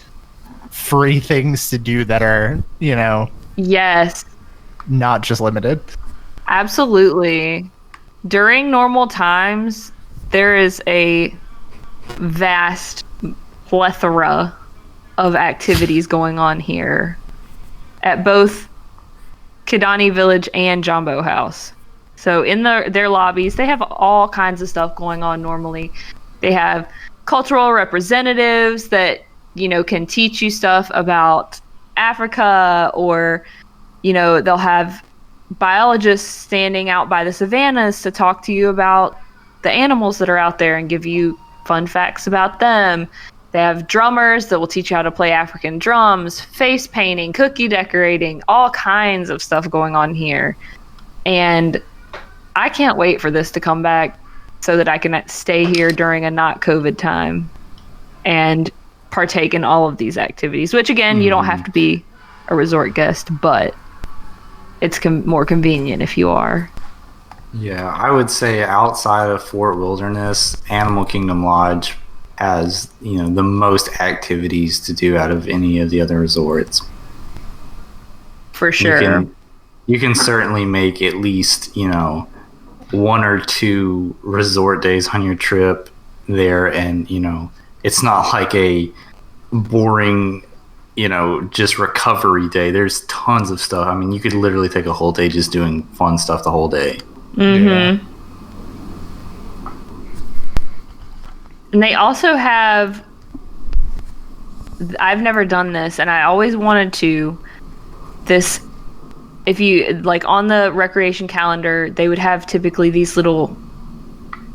free things to do that are, you know, Yes, not just limited. absolutely. During normal times, there is a vast plethora of activities going on here at both Kidani Village and Jumbo House. So in their lobbies, they have all kinds of stuff going on normally. They have cultural representatives that, you know, can teach you stuff about Africa, or, you know, they'll have biologists standing out by the savannas to talk to you about the animals that are out there and give you fun facts about them. They have drummers that will teach you how to play African drums, face painting, cookie decorating, all kinds of stuff going on here. And I can't wait for this to come back so that I can stay here during a not COVID time and partake in all of these activities, which again, you don't have to be a resort guest, but it's more convenient if you are. Yeah, I would say outside of Fort Wilderness, Animal Kingdom Lodge has, you know, the most activities to do out of any of the other resorts. For sure. You can certainly make at least, you know, 1 or 2 resort days on your trip there, and, you know, it's not like a boring, you know, just recovery day. There's tons of stuff. I mean, you could literally take a whole day just doing fun stuff the whole day. Mm-hmm. And they also have I've never done this, and I always wanted to. This, if you like on the recreation calendar, they would have typically these little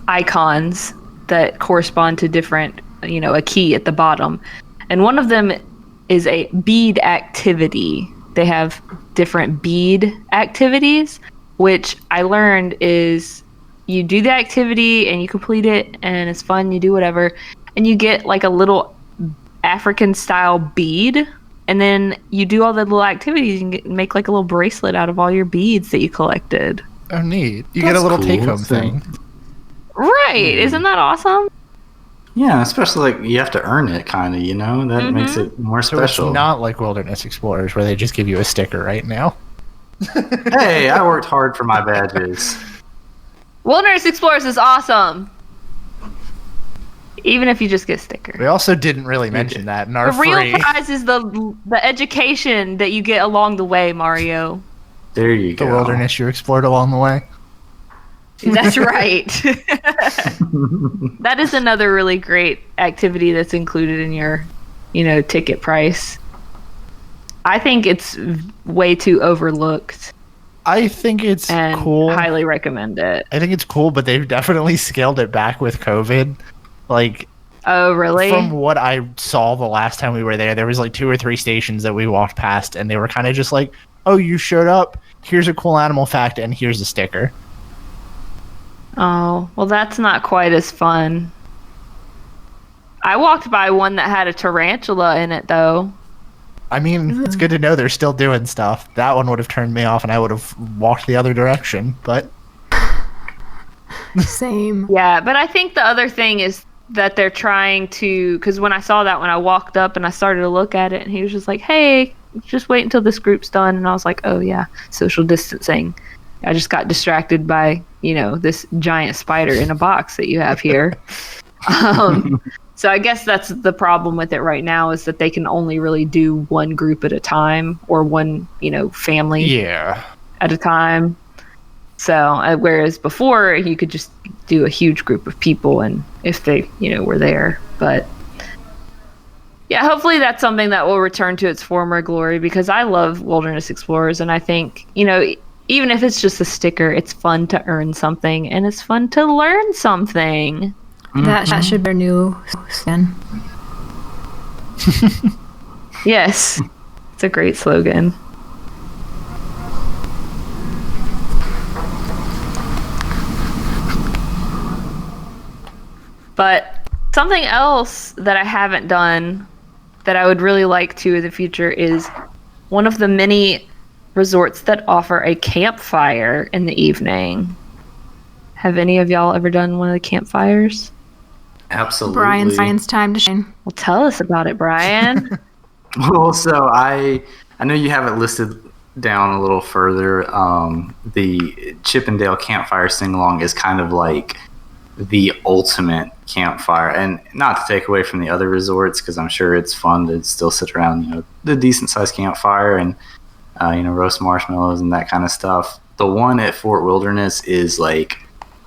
icons that correspond to different, a key at the bottom, and one of them is a bead activity. They have different bead activities, which I learned is you do the activity and you complete it and it's fun, you do whatever, and you get like a little African style bead, and then you do all the little activities and make like a little bracelet out of all your beads that you collected. Oh, neat. You get a little cool. take-home thing. Right. Isn't that awesome? Yeah, especially like you have to earn it, kind of. That makes it more So special. it's not like Wilderness Explorers where they just give you a sticker right now. Hey, I worked hard for my badges. Wilderness Explorers is awesome. Even if you just get stickers. We also didn't really mention that in our The real free. prize is the education that you get along the way, Mario. There you The go. wilderness you explored along the way. That's right. That is another really great activity that's included in your, ticket price. I think it's way too overlooked I think it's and cool. highly recommend it. I think it's cool, but they've definitely scaled it back with COVID. Like, Oh, really? from what I saw the last time we were there was like 2 or 3 stations that we walked past, and they were kind of just like, oh, you showed up, here's a cool animal fact, and here's a sticker. Oh, well, that's not quite as fun. I walked by one that had a tarantula in it, though. I mean, it's good to know they're still doing stuff. That one would have turned me off, and I would have walked the other direction, but... Same. Yeah, but I think the other thing is that they're trying to, because when I saw that, when I walked up and I started to look at it, and he was just like, hey, just wait until this group's done. And I was like, oh, yeah, social distancing. I just got distracted by, this giant spider in a box that you have here. So I guess that's the problem with it right now, is that they can only really do one group at a time, or one, family Yeah. at a time. So whereas before you could just do a huge group of people, and if they, were there. But yeah, hopefully that's something that will return to its former glory, because I love Wilderness Explorers, and I think, even if it's just a sticker, it's fun to earn something, and it's fun to learn something. That should be our new slogan. Yes, it's a great slogan. But something else that I haven't done that I would really like to in the future is one of the many resorts that offer a campfire in the evening. Have any of y'all ever done one of the campfires? Absolutely. Brian's time to shine. Well, tell us about it, Brian. Well, so I know you have it listed down a little further. The Chippendale Campfire Sing-Along is kind of like the ultimate campfire, and not to take away from the other resorts, because I'm sure it's fun to still sit around, the decent-sized campfire and roast marshmallows and that kind of stuff. The one at Fort Wilderness is like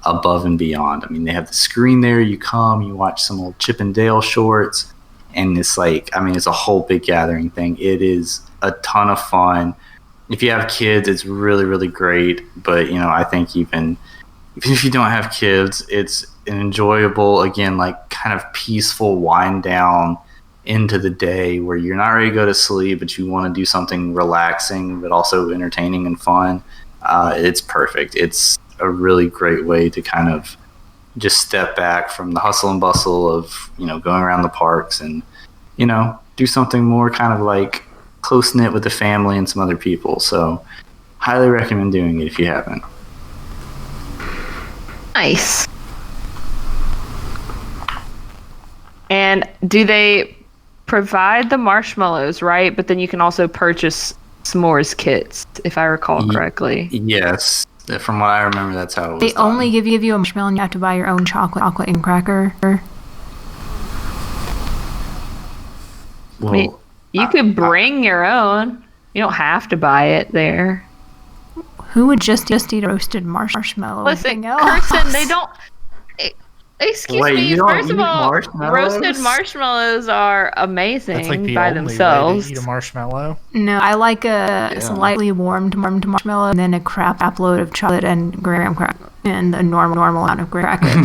above and beyond. I mean, they have the screen there. You come, you watch some old Chippendale shorts, and it's like, it's a whole big gathering thing. It is a ton of fun. If you have kids, it's really, really great. But, I think even if you don't have kids, it's an enjoyable, again, like kind of peaceful wind down into the day where you're not ready to go to sleep, but you want to do something relaxing, but also entertaining and fun. It's perfect. It's a really great way to kind of just step back from the hustle and bustle of, going around the parks and, do something more kind of like close-knit with the family and some other people. So highly recommend doing it if you haven't. Nice. And do they provide the marshmallows, right? But then you can also purchase s'mores kits, if I recall correctly. Yes. From what I remember, that's how it was They done. only give you a marshmallow, and you have to buy your own chocolate and cracker. Well, I mean, you could bring your own. You don't have to buy it there. Who would just eat a roasted marshmallow? Listen, Anything else? Kirsten, they don't. Excuse Wait, me. you don't First of eat all, marshmallows? roasted marshmallows are amazing That's like the by only themselves. way to eat a marshmallow. No, I like a slightly warmed marshmallow and then a crap load of chocolate and graham cracker and a normal amount of cracker.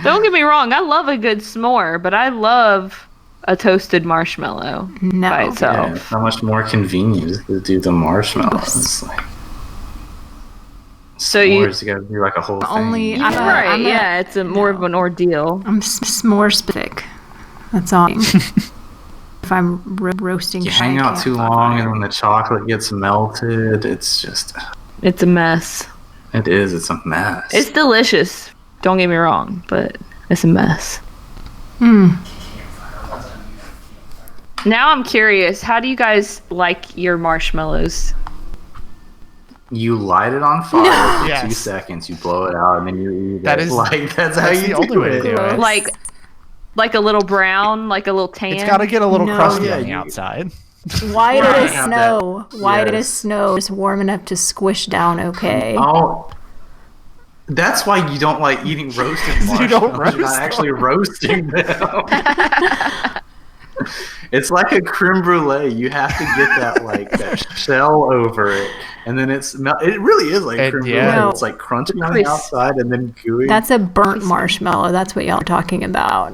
Don't get me wrong, I love a good s'more, but I love a toasted marshmallow No. by Yeah, itself. it's so much more convenient to do the marshmallows. Like, So you s'mores, you gotta do like a whole thing. Only I'm right? a, Yeah, it's more of an ordeal. I'm more specific. That's all. If I'm roasting, You hang out too long, and when the chocolate gets melted, it's just. It's a mess. It is. It's a mess. It's delicious. Don't get me wrong, but it's a mess. Now I'm curious. How do you guys like your marshmallows? You light it on fire for Yes. 2 seconds, you blow it out, and then you eat That it. is- Like that's how that's you the only do way to do it. Like a little brown, like a little tan. It's got to get a little No. crusty Yeah, on the you- outside. Why did I it have snow? Why did it Yes. snow? It's warm enough to squish down. Okay. Oh, that's why you don't like eating roasted marshmallows. You don't You're roast not actually roasting them. It's like a creme brulee. You have to get that shell over it, and then it really is like creme brulee. No. It's like crunchy on the outside and then gooey. That's a burnt marshmallow. That's what y'all are talking about.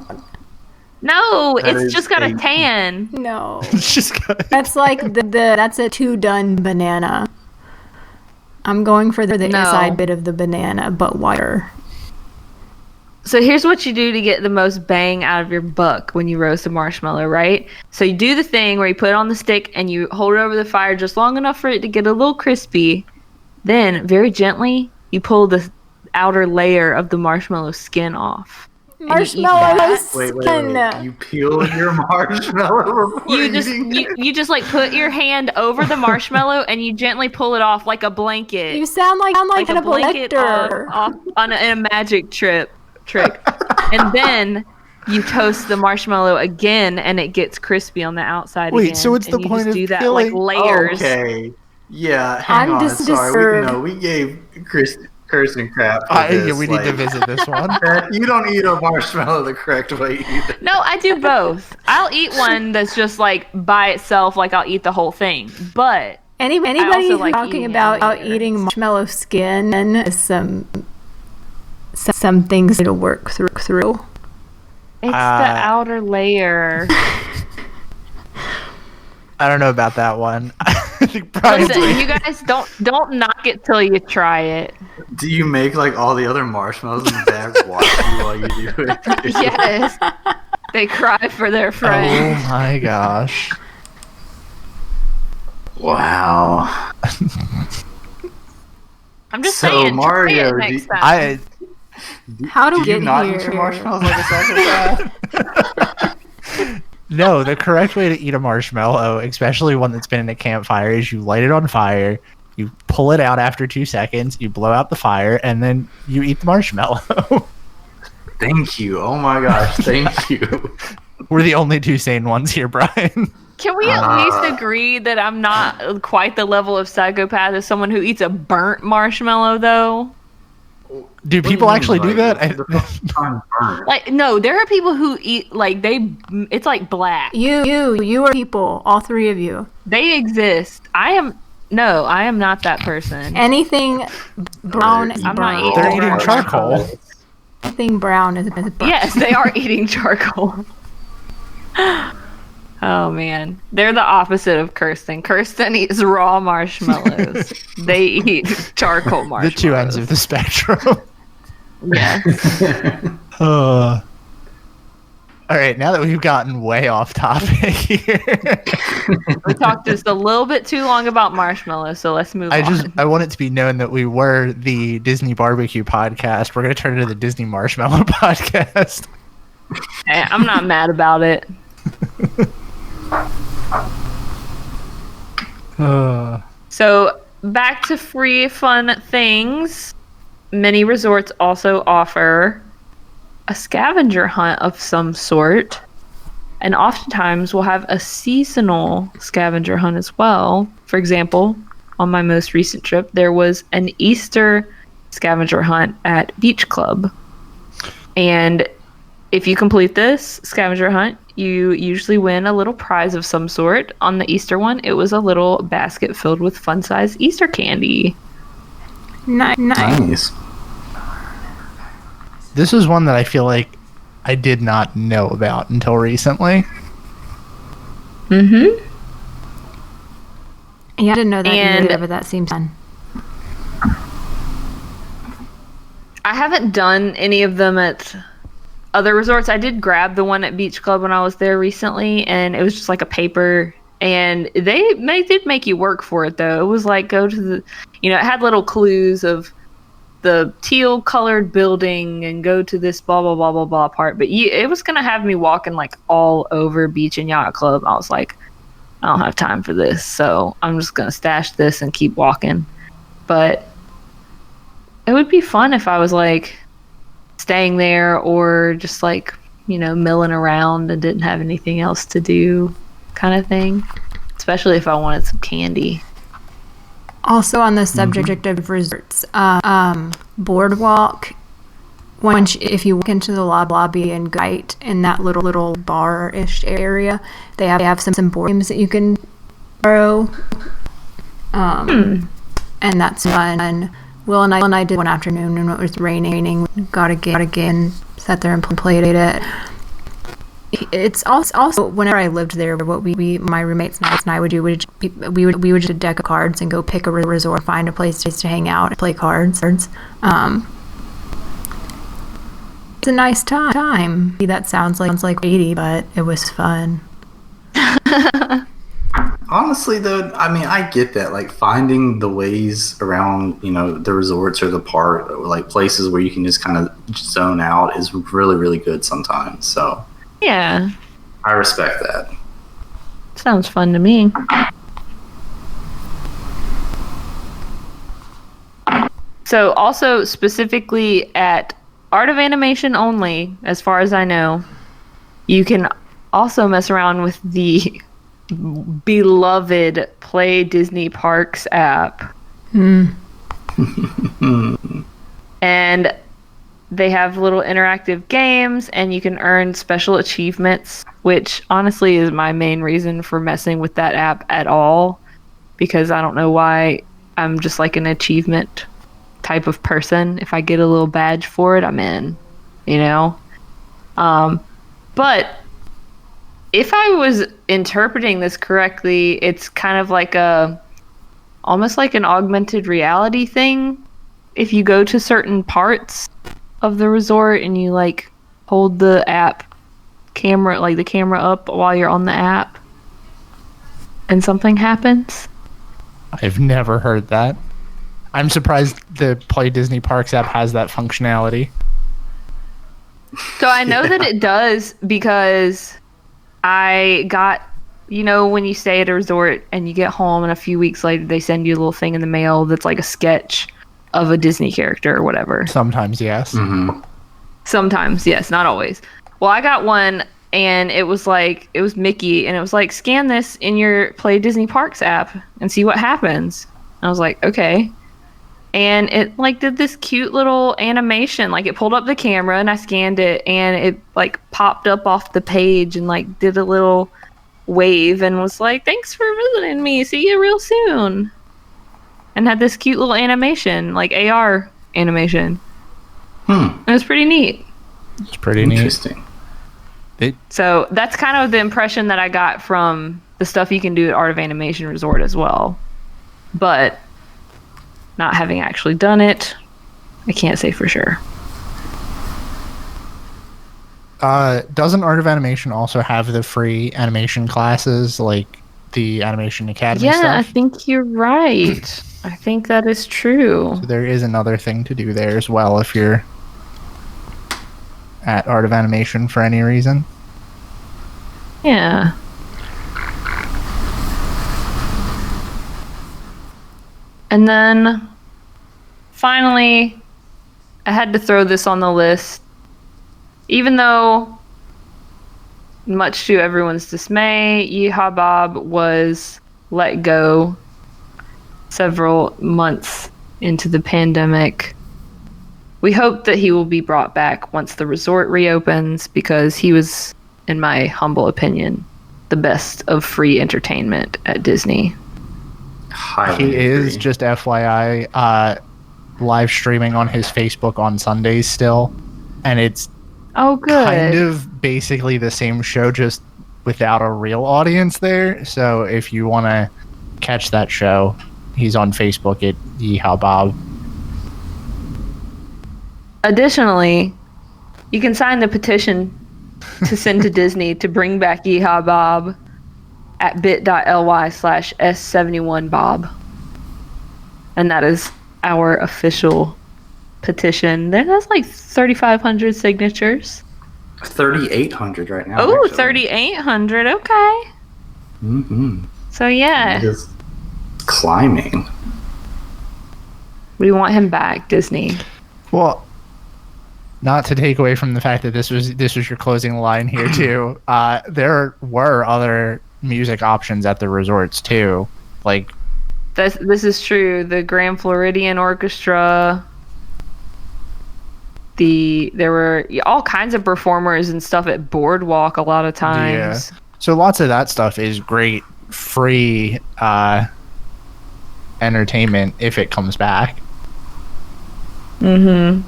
No, That it's is just got a a- tan. No. It's just got- That's like that's a 2 done banana. I'm going for the No. inside bit of the banana, but whiter. So here's what you do to get the most bang out of your buck when you roast a marshmallow, right? So you do the thing where you put it on the stick and you hold it over the fire just long enough for it to get a little crispy. Then, very gently, you pull the outer layer of the marshmallow skin off. and you eat Marshmallow that. skin. You peel your marshmallow before You just eating it? you just like put your hand over the marshmallow and you gently pull it off like a blanket. You sound like like an a blanket elector. off on in a magic trick. And then you toast the marshmallow again and it gets crispy on the outside Wait, again. so it's and the you point just of do that peeling- like layers. Okay. Yeah, hang I'm on. just Sorry, disturbed. we gave Kirsten crap for this. yeah, we need to visit this one. You don't eat a marshmallow the correct way either. No, I do both. I'll eat one that's just like by itself, like I'll eat the whole thing. But Anybody also like talking eating about alligators. eating marshmallow skin and some things to work through. it's the outer layer. I don't know about that one. I think Brian's Listen, right. you guys don't knock it till you try it. Do you make like all the other marshmallows in the bag watch you while you do it? Yes. They cry for their friend. Oh my gosh. Wow. I'm just So, saying. Mario, try it next time. How to Do you get not here? eat your marshmallows like a psychopath? No, the correct way to eat a marshmallow, especially one that's been in a campfire, is you light it on fire, you pull it out after 2 seconds, you blow out the fire, and then you eat the marshmallow. Thank you. Oh my gosh, thank you. We're the only two sane ones here, Brian. Can we at least agree that I'm not quite the level of psychopath as someone who eats a burnt marshmallow, though? Do people actually do that? Like, no, there are people who eat like it's like black. You are people, all three of you. They exist. I am not that person. Anything brown is I'm not brown. eating They're eating burnt charcoal. Anything brown is brown. Yes, they are eating charcoal. Oh man, they're the opposite of Kirsten. Kirsten eats raw marshmallows. They eat charcoal The marshmallows. two ends of the spectrum. Yes. All right, now that we've gotten way off topic here, We talked just a little bit too long about marshmallows, so let's move on. I want it to be known that we were the Disney Barbecue podcast. We're going to turn it into the Disney Marshmallow podcast. Hey, I'm not mad about it. So back to free fun things. Many resorts also offer a scavenger hunt of some sort, and oftentimes we'll have a seasonal scavenger hunt as well. For example, on my most recent trip, there was an Easter scavenger hunt at Beach Club. And if you complete this scavenger hunt, you usually win a little prize of some sort. On the Easter one, it was a little basket filled with fun-sized Easter candy. Nice. This is one that I feel like I did not know about until recently. Mm-hmm. Yeah, I didn't know that And- either, but that seems fun. I haven't done any of them at other resorts. I did grab the one at Beach Club when I was there recently, and it was just like a paper. And they did make you work for it, though. It was like go to the, it had little clues of the teal colored building and go to this blah, blah, blah, blah, blah part. But it was going to have me walking like all over Beach and Yacht Club. I was like, I don't have time for this. So I'm just going to stash this and keep walking. But it would be fun if I was like staying there or just like, milling around and didn't have anything else to do kind of thing. Especially if I wanted some candy. Also on the subject of resorts, Boardwalk, if you walk into the lobby and go right in that little bar-ish area, they have some board games that you can borrow. And that's fun. Will and I did one afternoon when it was raining. Got a game, sat there and played it. It's also whenever I lived there, what my roommates and I would do we would just a deck of cards and go pick a resort, find a place to hang out and play cards. It's a nice time. That sounds like 80, but it was fun. Honestly, though, I mean, I get that. Like, finding the ways around, the resorts or the park, or like places where you can just kind of zone out is really, really good sometimes. So, Yeah. I respect that. Sounds fun to me. So also specifically at Art of Animation only, as far as I know, you can also mess around with the beloved Play Disney Parks app. And they have little interactive games, and you can earn special achievements, which honestly is my main reason for messing with that app at all, because I don't know why. I'm just like an achievement type of person. If I get a little badge for it, I'm in, But if I was interpreting this correctly, it's kind of like almost like an augmented reality thing. If you go to certain parts of the resort and you like hold the camera up while you're on the app and something happens. I've never heard that. I'm surprised the Play Disney Parks app has that functionality. So I know that it does because I got, when you stay at a resort and you get home and a few weeks later they send you a little thing in the mail that's like a sketch of a Disney character or whatever. Sometimes, yes. Mm-hmm. Sometimes, yes, not always. Well, I got one and it was Mickey, and it was like, scan this in your Play Disney Parks app and see what happens. And I was like, okay. And it like did this cute little animation. Like it pulled up the camera and I scanned it and it like popped up off the page and like did a little wave and was like, thanks for visiting me. See you real soon. And had this cute little animation, like AR animation. It was pretty neat. It's pretty neat. Interesting. So that's kind of the impression that I got from the stuff you can do at Art of Animation Resort as well. But not having actually done it, I can't say for sure. Doesn't Art of Animation also have the free animation classes, like the Animation Academy stuff? Yeah, I think you're right. I think that is true. So there is another thing to do there as well if you're at Art of Animation for any reason. Yeah. And then finally, I had to throw this on the list. Even though, much to everyone's dismay, Yeehaw Bob was let go several months into the pandemic. we hope that he will be brought back once the resort reopens, because he was, in my humble opinion, the best of free entertainment at Disney. Highly He is, agree. just FYI, live streaming on his Facebook on Sundays still, and it's Oh, good. kind of basically the same show, just without a real audience there. So if you want to catch that show, he's on Facebook at Yeehaw Bob. Additionally, you can sign the petition to send to Disney to bring back Yeehaw Bob at bit.ly/S71Bob. And that is our official petition. That's like 3,500 signatures. 3,800 right now. Oh, actually. 3,800. Okay. Mm-hmm. So, yeah, It is climbing. we want him back, Disney. Well, not to take away from the fact that this was your closing line here too. There were other music options at the resorts too, like This is true. The Grand Floridian Orchestra. There were all kinds of performers and stuff at Boardwalk a lot of times. So lots of that stuff is great free entertainment if it comes back. Mm-hmm.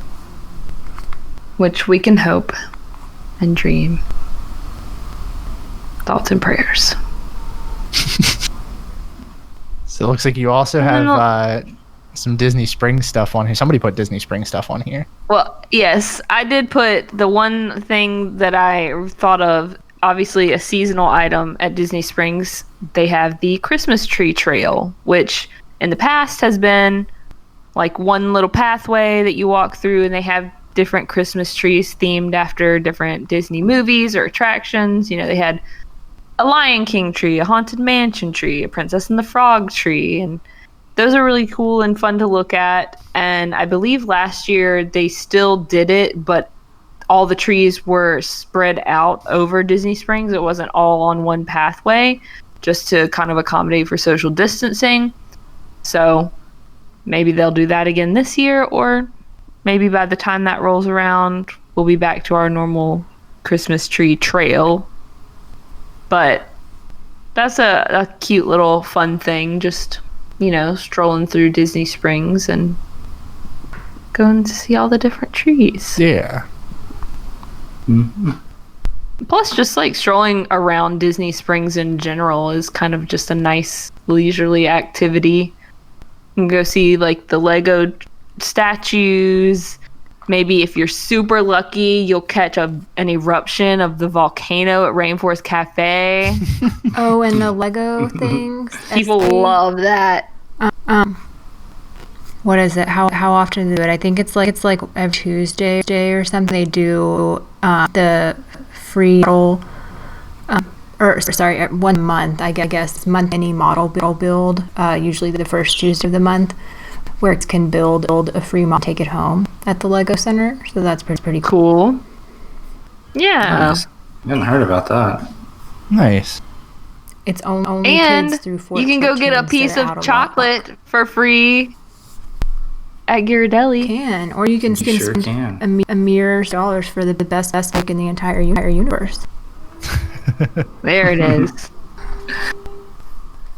Which we can hope and dream. Thoughts and prayers. So it looks like you also have some Disney Springs stuff on here. Somebody put Disney Springs stuff on here. Well, yes, I did put the one thing that I thought of, obviously a seasonal item at Disney Springs. They have the Christmas tree trail, which in the past has been like one little pathway that you walk through, and they have different Christmas trees themed after different Disney movies or attractions. You know, they had a Lion King tree, a Haunted Mansion tree, a Princess and the Frog tree, and those are really cool and fun to look at. And I believe last year they still did it, but all the trees were spread out over Disney Springs. It wasn't all on one pathway, just to kind of accommodate for social distancing. So maybe they'll do that again this year, or maybe by the time that rolls around, we'll be back to our normal Christmas tree trail. But that's a cute little fun thing, just, you know, strolling through Disney Springs and going to see all the different trees. Yeah. Mm-hmm. Plus, just like strolling around Disney Springs in general is kind of just a nice leisurely activity. You can go see like the Lego statues. Maybe if you're super lucky, you'll catch an eruption of the volcano at Rainforest Cafe. Oh, and the Lego things. People love that. What is it? How often do they do it? I think it's like every Tuesday or something. They do the free model, one month. I guess month any model build. Usually the first Tuesday of the month, where it can build a free model, take it home at the Lego Center. So that's pretty cool. Cool. Yeah. Nice. I hadn't heard about that. Nice. It's only And kids through 14. you can go get a piece of chocolate for free at Ghirardelli. Or you can You sure spend can. a mere dollars for the best book in the entire universe. There it is.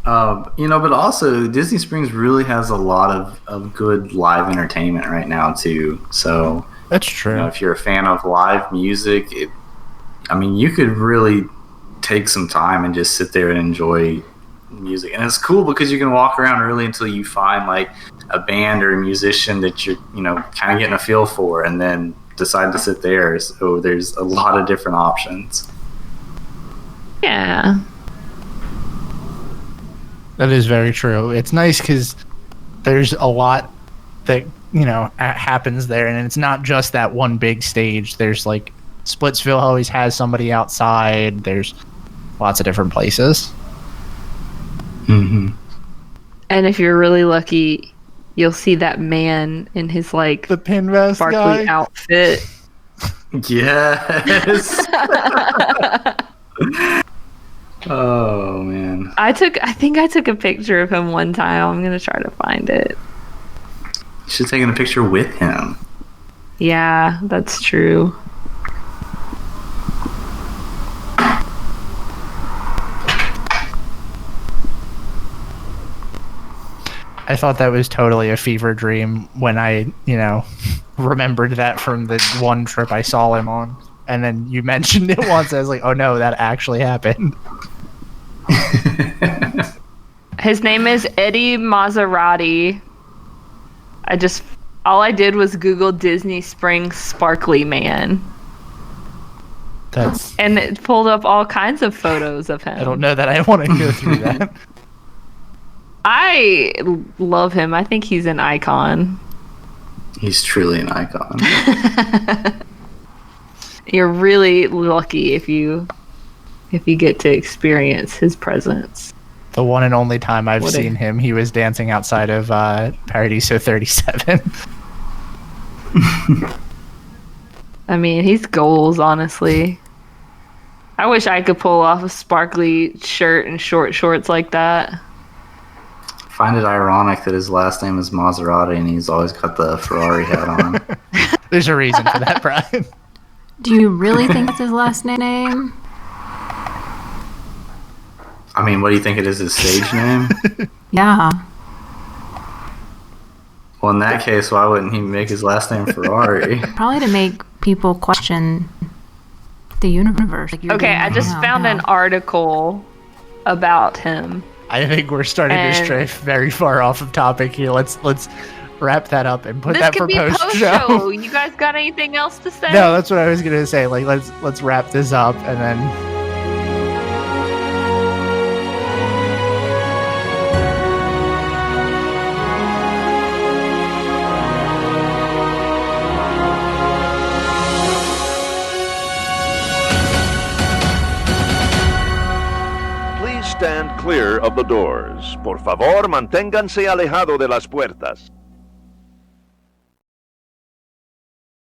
But also Disney Springs really has a lot of good live entertainment right now too. So That's true. if you're a fan of live music, you could really take some time and just sit there and enjoy music. And it's cool because you can walk around early until you find like a band or a musician that you're, kind of getting a feel for, and then decide to sit there. So there's a lot of different options. Yeah. That is very true. It's nice because there's a lot that, happens there, and it's not just that one big stage. There's like Splitsville always has somebody outside. There's lots of different places. Mm-hmm. And if you're really lucky, you'll see that man in his like The pin vest sparkly guy. outfit. Yes. Oh man. I think I took a picture of him one time. I'm gonna try to find it. You should have taken a picture with him. Yeah, that's true. I thought that was totally a fever dream when I, remembered that from the one trip I saw him on. And then you mentioned it once. I was like, oh no, that actually happened. His name is Eddie Maserati. All I did was Google Disney Springs Sparkly Man. And it pulled up all kinds of photos of him. I don't know that I want to go through that. I love him. I think he's an icon. He's truly an icon. You're really lucky if you get to experience his presence. The one and only time I've seen him, he was dancing outside of Paradiso 37. I mean, he's goals, honestly. I wish I could pull off a sparkly shirt and short shorts like that. Find it ironic that his last name is Maserati and he's always got the Ferrari hat on. There's a reason for that, Brian. Do you really think that's his last name? I mean, what do you think it is, his stage name? Yeah. Well, in that case, why wouldn't he make his last name Ferrari? Probably to make people question the universe. Okay, I just found an article about him. I think we're starting to stray very far off of topic here. Let's wrap that up and put that for post show. You guys got anything else to say? No, that's what I was gonna say. Like, let's wrap this up and then. Stand clear of the doors. Por favor, manténganse alejado de las puertas.